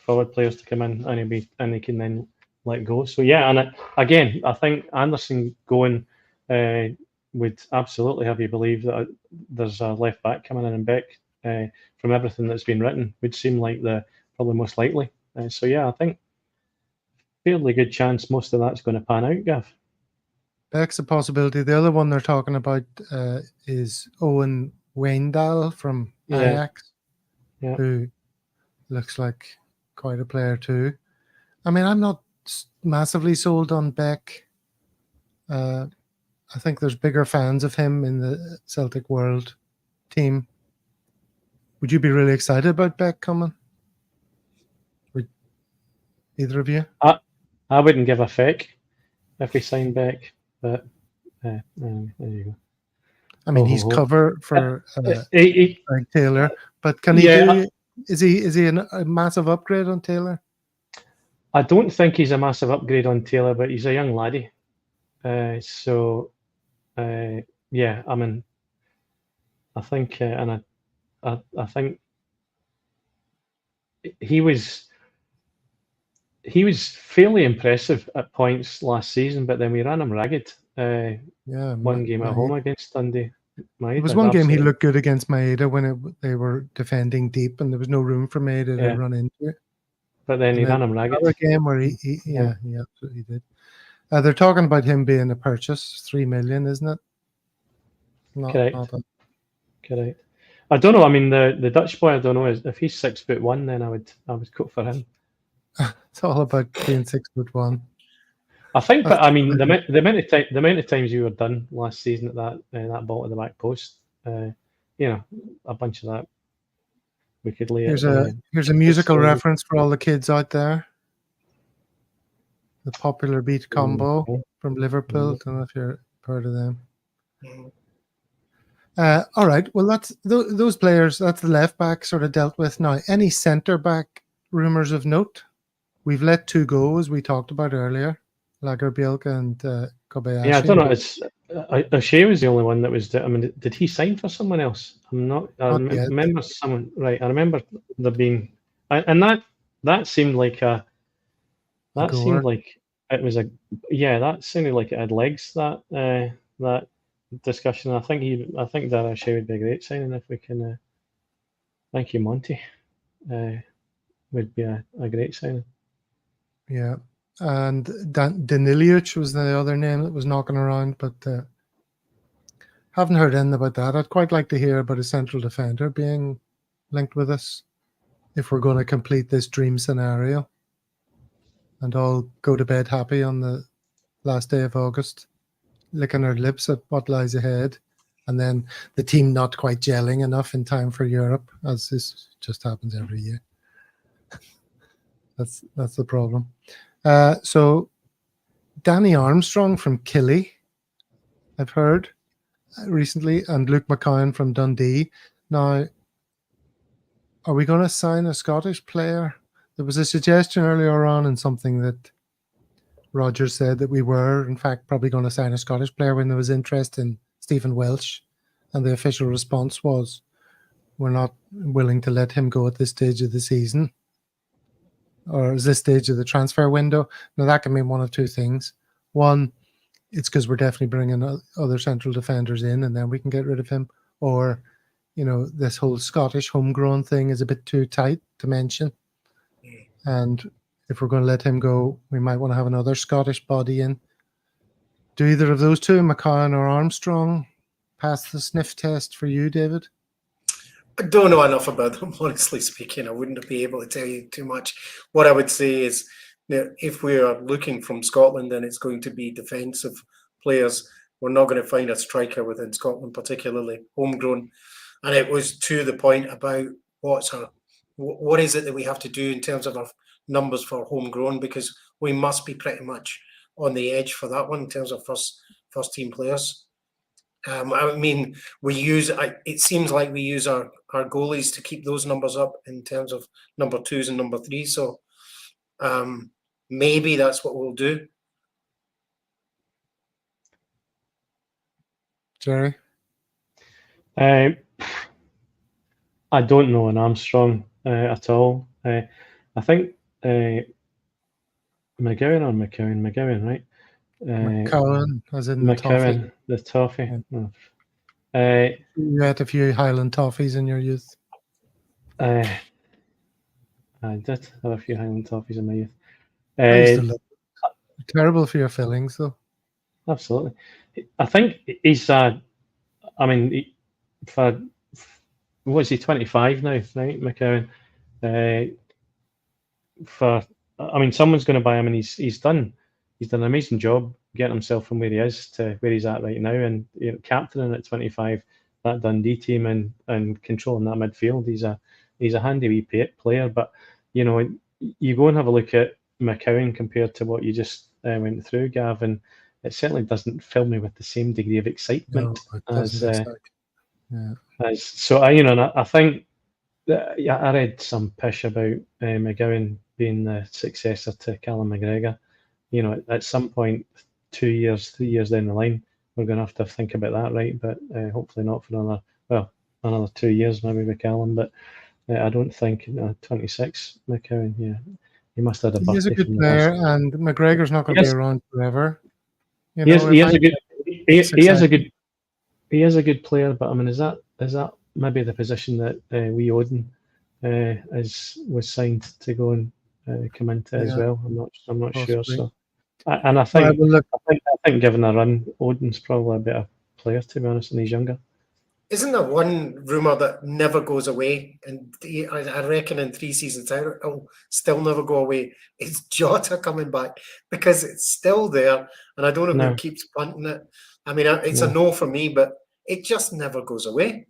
forward players to come in, and they can then let go. So yeah, and again, I think Anderson going would absolutely have you believe that there's a left back coming in, and Beck, from everything that's been written, would seem like the probably most likely. So yeah, I think fairly good chance most of that's going to pan out, Gav. Beck's a possibility. The other one they're talking about is Owen Wijndal from Ajax, who looks like quite a player too. I mean, I'm not massively sold on Beck. I think there's bigger fans of him in the Celtic world team. Would you be really excited about Beck coming? Would either of you? I wouldn't give a feck if we signed Beck, but there you go. I mean, he's cover for Taylor, but can he do? Is he a massive upgrade on Taylor? I don't think he's a massive upgrade on Taylor, but he's a young laddie. Yeah, I mean, I think, and I think he was fairly impressive at points last season, but then we ran him ragged. One game at home against Dundee. It was one game he looked good against Maeda when they were defending deep and there was no room for Maeda to run into it. But then he ran him ragged. Another game where he absolutely did. They're talking about him being a purchase, 3 million, isn't it? Correct. I don't know. I mean, the Dutch boy. I don't know if he's 6'1", then I would go for him. It's all about being 6'1". I think, but I mean, the amount of times you were done last season at that ball at the back post, a bunch of that we could lay. Here's a musical reference for all the kids out there. The Popular Beat Combo from Liverpool. Don't know if you've heard of them. All right. Well, that's those players. That's the left back sort of dealt with. Now, any centre back rumours of note? We've let two go, as we talked about earlier. Lagerbielke and Kobayashi. Yeah, I don't know. It's O'Shea was the only one that was. I mean, did he sign for someone else? I'm not. I remember someone. Right, I remember there being, and that seemed like a. That seemed like it was a. Yeah, that sounded like it had legs. That discussion. I think Dara Shea would be a great signing if we can. Thank you, Monty. Would be a great signing. Yeah. And Danilic was the other name that was knocking around, but haven't heard anything about that. I'd quite like to hear about a central defender being linked with us if we're going to complete this dream scenario and all go to bed happy on the last day of August, licking our lips at what lies ahead, and then the team not quite gelling enough in time for Europe, as this just happens every year. That's the problem. So Danny Armstrong from Killy, I've heard recently, and Luke McCowan from Dundee. Now, are we going to sign a Scottish player? There was a suggestion earlier on and something that Roger said that we were, in fact, probably going to sign a Scottish player when there was interest in Stephen Welsh, and the official response was, we're not willing to let him go at this stage of the season, or is this stage of the transfer window. Now, that can mean one of two things. One, it's because we're definitely bringing other central defenders in and then we can get rid of him. Or, you know, this whole Scottish homegrown thing is a bit too tight to mention. And if we're going to let him go, we might want to have another Scottish body in. Do either of those two, McCann or Armstrong, pass the sniff test for you, David? I don't know enough about them, honestly speaking. I wouldn't be able to tell you too much. What I would say is that if we are looking from Scotland, then it's going to be defensive players. We're not going to find a striker within Scotland, particularly homegrown. And it was to the point about what is it that we have to do in terms of our numbers for homegrown, because we must be pretty much on the edge for that one in terms of first team players. I mean, it seems like we use our goalies to keep those numbers up in terms of number 2s and number 3s. So maybe that's what we'll do. Jerry? I don't know an Armstrong at all. I think McGowan or McCowan? McGowan, right? McCowan, as in McCowan, the toffee. Yeah. You had a few Highland toffees in your youth. I did have a few Highland toffees in my youth. I used to love it. Terrible for your fillings, though. Absolutely. I think he's. What's he? 25 now, right, McCowan? Someone's going to buy him, and he's done an amazing job getting himself from where he is to where he's at right now, and captaining at 25 that Dundee team and controlling that midfield. He's a handy wee player, but you go and have a look at McCowan compared to what you just went through, Gav, and it certainly doesn't fill me with the same degree of excitement I think that, I read some pish about McGowan being the successor to Callum McGregor. At some point, 2 years, 3 years down the line, we're going to have to think about that, right? But hopefully not for another 2 years maybe with Callum. But I don't think 26 McCowan. Yeah, he must have had a birthday. He's a good player, and McGregor's not going to be around forever. He is a good player, but I mean, is that maybe the position that wee Odin was signed to go and come into as well? I'm not sure. So, and I think given a run, Odin's probably a better player, to be honest, and he's younger. Isn't there one rumour that never goes away? And I reckon in 3 seasons out, it'll still never go away. It's Jota coming back, because it's still there. And I don't know who keeps punting it. I mean, it's a no for me, but it just never goes away.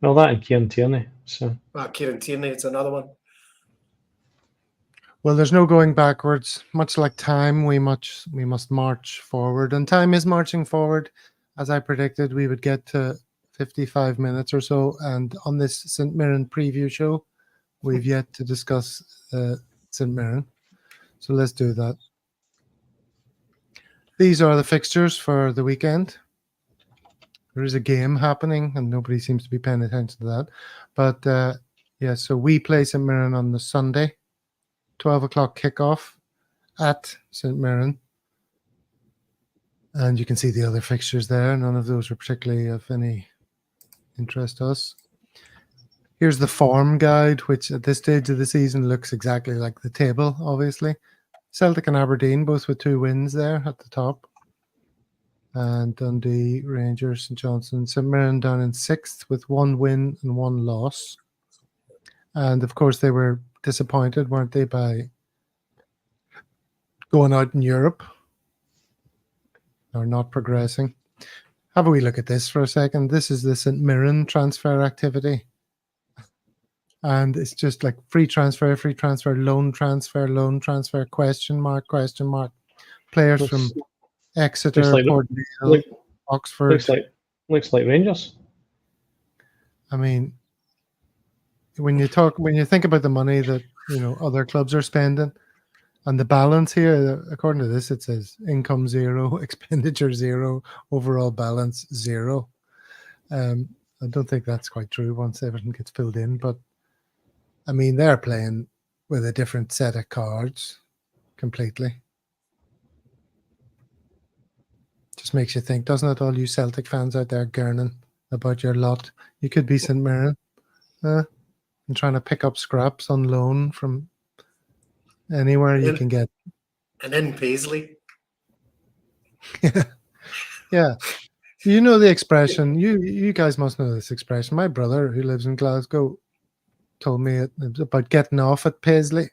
Well, that and Kieran Tierney. Kieran Tierney, it's another one. Well, there's no going backwards. Much like time, we must march forward. And time is marching forward. As I predicted, we would get to 55 minutes or so, and on this St Mirren preview show, we've yet to discuss St Mirren, so let's do that. These are the fixtures for the weekend. There is a game happening, and nobody seems to be paying attention to that, but so we play St Mirren on the Sunday, 12 o'clock kickoff at St Mirren. And you can see the other fixtures there. None of those are particularly of any interest to us. Here's the form guide, which at this stage of the season looks exactly like the table, obviously. Celtic and Aberdeen, both with 2 wins there at the top. And Dundee, Rangers, and Johnston. St Mirren down in 6th with 1 win and 1 loss. And of course, they were disappointed, weren't they, by going out in Europe or not progressing. Have a wee look at this for a second. This is the St Mirren transfer activity. And it's just like free transfer, loan transfer, question mark. Players from Exeter, Port Vale, Oxford. Looks like Rangers. I mean, when you think about the money that other clubs are spending, and the balance here, according to this, it says income 0, expenditure 0, overall balance 0. I don't think that's quite true once everything gets filled in, but I mean, they're playing with a different set of cards completely. Just makes you think, doesn't it? All you Celtic fans out there gurning about your lot. You could be St Mirren and trying to pick up scraps on loan from anywhere you can get. And in Paisley. Yeah. You know the expression. You guys must know this expression. My brother, who lives in Glasgow, told me it was about getting off at Paisley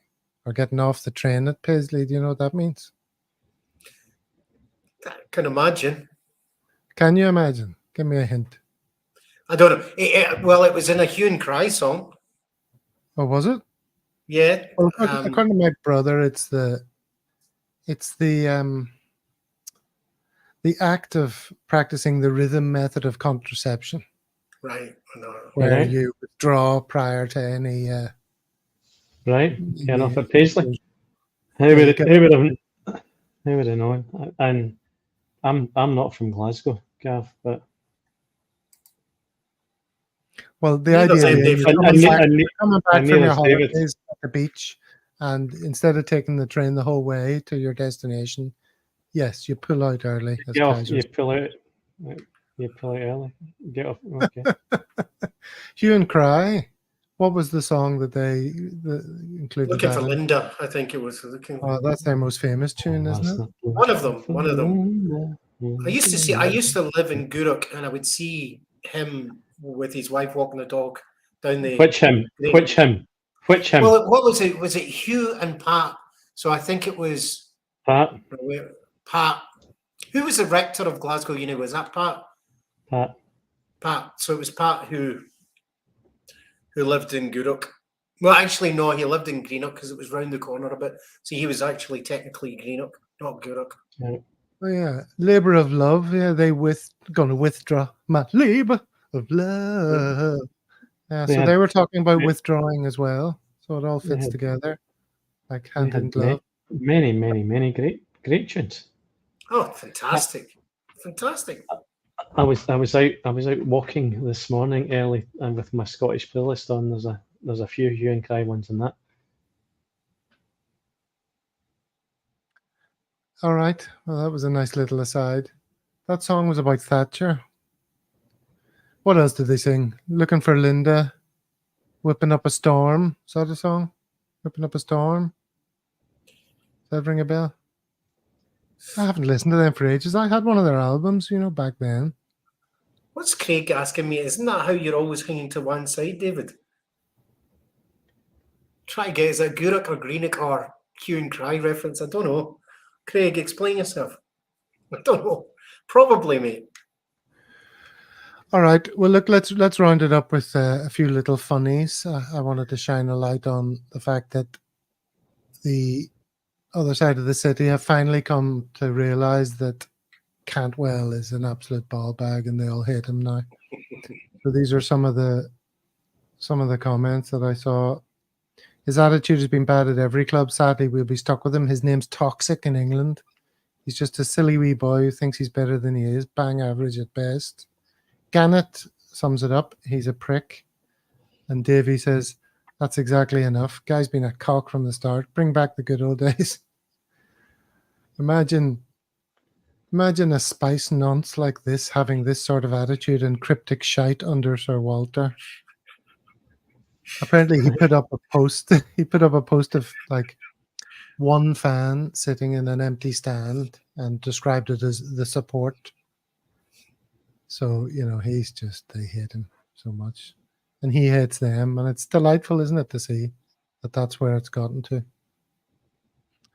or getting off the train at Paisley. Do you know what that means? I can imagine. Can you imagine? Give me a hint. I don't know. Well, it was in a hue and cry song. Oh, was it? Yeah. Well, according to my brother, it's the act of practicing the rhythm method of contraception. Right. No. Where you withdraw prior to any. Right. Get off at Paisley. How would I know? And I'm not from Glasgow, Gav, but. Well, the idea is coming back from your holidays at the beach, and instead of taking the train the whole way to your destination, yes, you pull out early. You pull out early. Get off. Okay. Hue and Cry. What was the song that they included? Looking for Linda, I think it was. Oh, that's their most famous tune, isn't it? One of them. I used to live in Gourock, and I would see him with his wife walking the dog down the. Which him? Well, what was it? Was it Hugh and Pat? So I think it was Pat. Pat. Who was the rector of Glasgow Uni? Was that Pat? Pat. So it was Pat who lived in Gourock. Well, actually, no, he lived in Greenock because it was round the corner a bit. So he was actually technically Greenock, not Gourock. Right. Oh yeah, Labour of Love. Yeah, going to withdraw my labour of love. Yeah, so they were talking about withdrawing as well. So it all fits together, like hand in glove. Many great tunes. Oh, fantastic! I was out walking this morning early, and with my Scottish playlist on, there's a few hue and cry ones in that. All right. Well, that was a nice little aside. That song was about Thatcher. What else did they sing? Looking for Linda, Whipping Up a Storm. Is that a song? Whipping Up a Storm. Does that ring a bell? I haven't listened to them for ages. I had one of their albums, back then. What's Craig asking me? Isn't that how you're always hanging to one side, David? Try to get, is it Gourock or Greenock or Hue and Cry reference? I don't know. Craig, explain yourself. I don't know. Probably, mate. All right. Well, look, let's round it up with a few little funnies. I wanted to shine a light on the fact that the other side of the city have finally come to realize that Cantwell is an absolute ball bag, and they all hate him now. So these are some of the comments that I saw. His attitude has been bad at every club. Sadly, we'll be stuck with him. His name's Toxic in England. He's just a silly wee boy who thinks he's better than he is. Bang average at best. Gannett sums it up. He's a prick. And Davey says, that's exactly enough. Guy's been a cock from the start. Bring back the good old days. Imagine Imagine a spice nonce like this having this sort of attitude and cryptic shite under Sir Walter. Apparently, he put up a post. He put up a post of like one fan sitting in an empty stand and described it as the support. So, he's just, they hate him so much. And he hates them. And it's delightful, isn't it, to see that that's where it's gotten to.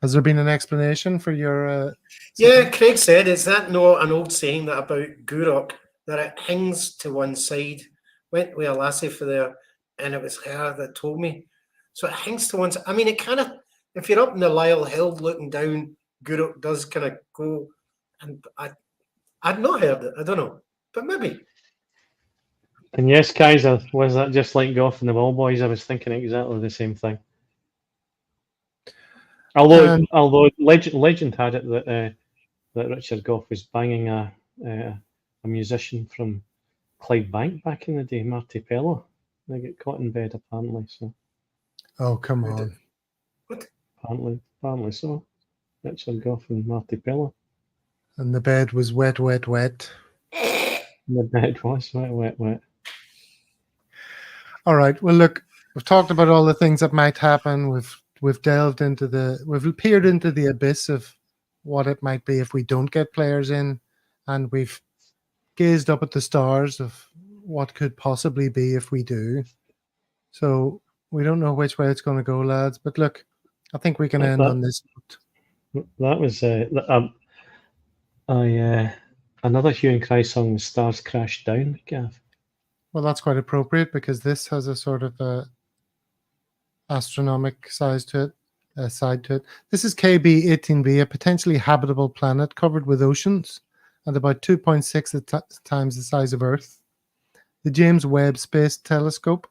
Has there been an explanation for your... Yeah, Craig said, is that not an old saying that about Gurok, that it hangs to one side? Went with a lassie for there, and it was her that told me. So it hangs to one side. I mean, it kind of, if you're up in the Lyle Hill looking down, Gurok does kind of go, and I'd not heard it, I don't know, but maybe. And yes, Kaiser, was that just like golf and the Bhoys? I was thinking exactly the same thing. Although legend had it that Richard Gough was banging a musician from Clydebank back in the day, Marty Pello. They get caught in bed apparently. So. Oh, come on! What? Apparently so. Richard Gough and Marty Pello. And the bed was wet, wet, wet. The bed was wet, wet, wet. All right. Well, look, we've talked about all the things that might happen. We've delved into we've peered into the abyss of what it might be if we don't get players in, and we've gazed up at the stars of what could possibly be if we do. So we don't know which way it's going to go, lads. But look, I think we can end on this note. That was another hue and cry song. Stars Crashed Down, Gav. Well, that's quite appropriate because this has a sort of a astronomic side to it. This is KB18b, a potentially habitable planet covered with oceans and about 2.6 times the size of Earth. The James Webb Space Telescope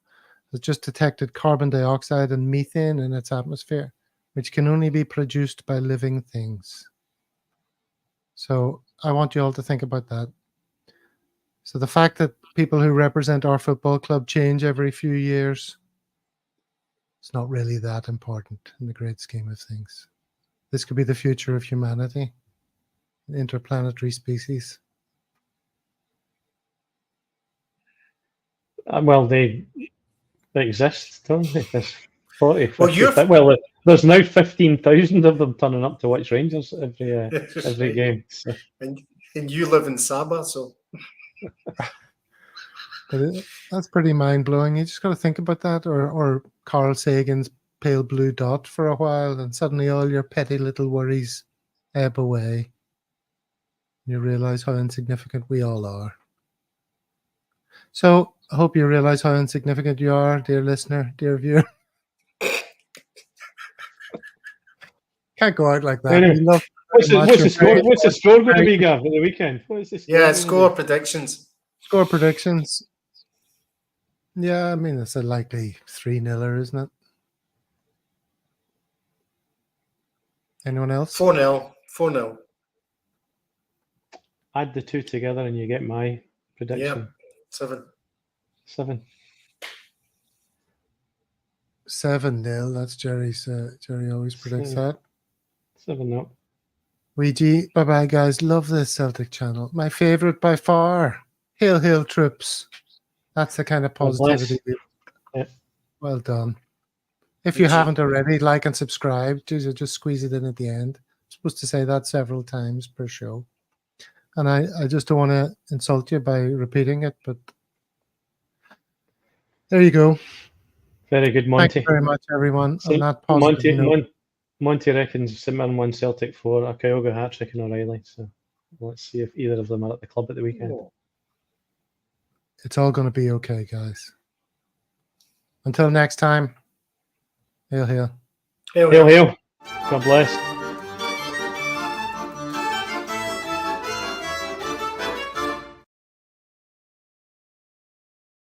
has just detected carbon dioxide and methane in its atmosphere, which can only be produced by living things. So I want you all to think about that. So the fact that people who represent our football club change every few years, it's not really that important in the great scheme of things. This could be the future of humanity, an interplanetary species. Well, they exist, don't they? There's 40, there's now 15,000 of them turning up to watch Rangers every game. So. And you live in Sabah, so... But that's pretty mind-blowing. You just got to think about that. Or Carl Sagan's pale blue dot for a while, and suddenly all your petty little worries ebb away. You realize how insignificant we all are. So I hope you realize how insignificant you are, dear listener, dear viewer. Can't go out like that. Anyway, what's the score going to be, Gav, at the weekend? Score predictions. Score predictions. Yeah, I mean, it's a likely 3-0, isn't it? Anyone else? 4-0. 4-0. Add the two together and you get my prediction. Yeah, 7. 7. 7-0. That's Jerry's. Jerry always predicts that. 7-0. Ouija, bye-bye, guys. Love this Celtic channel. My favourite by far. Hail, hail, troops. That's the kind of positivity. Well done. If you haven't already, like and subscribe. Just squeeze it in at the end. I'm supposed to say that several times per show. And I just don't want to insult you by repeating it, but there you go. Very good, Monty. Thank you very much, everyone. So on that positive note. Monty reckons St Mirren won Celtic 4, a Kyogo hat-trick and O'Reilly. So let's see if either of them are at the club at the weekend. It's all going to be okay, guys. Until next time, hail, hail. Hail, hail. God bless.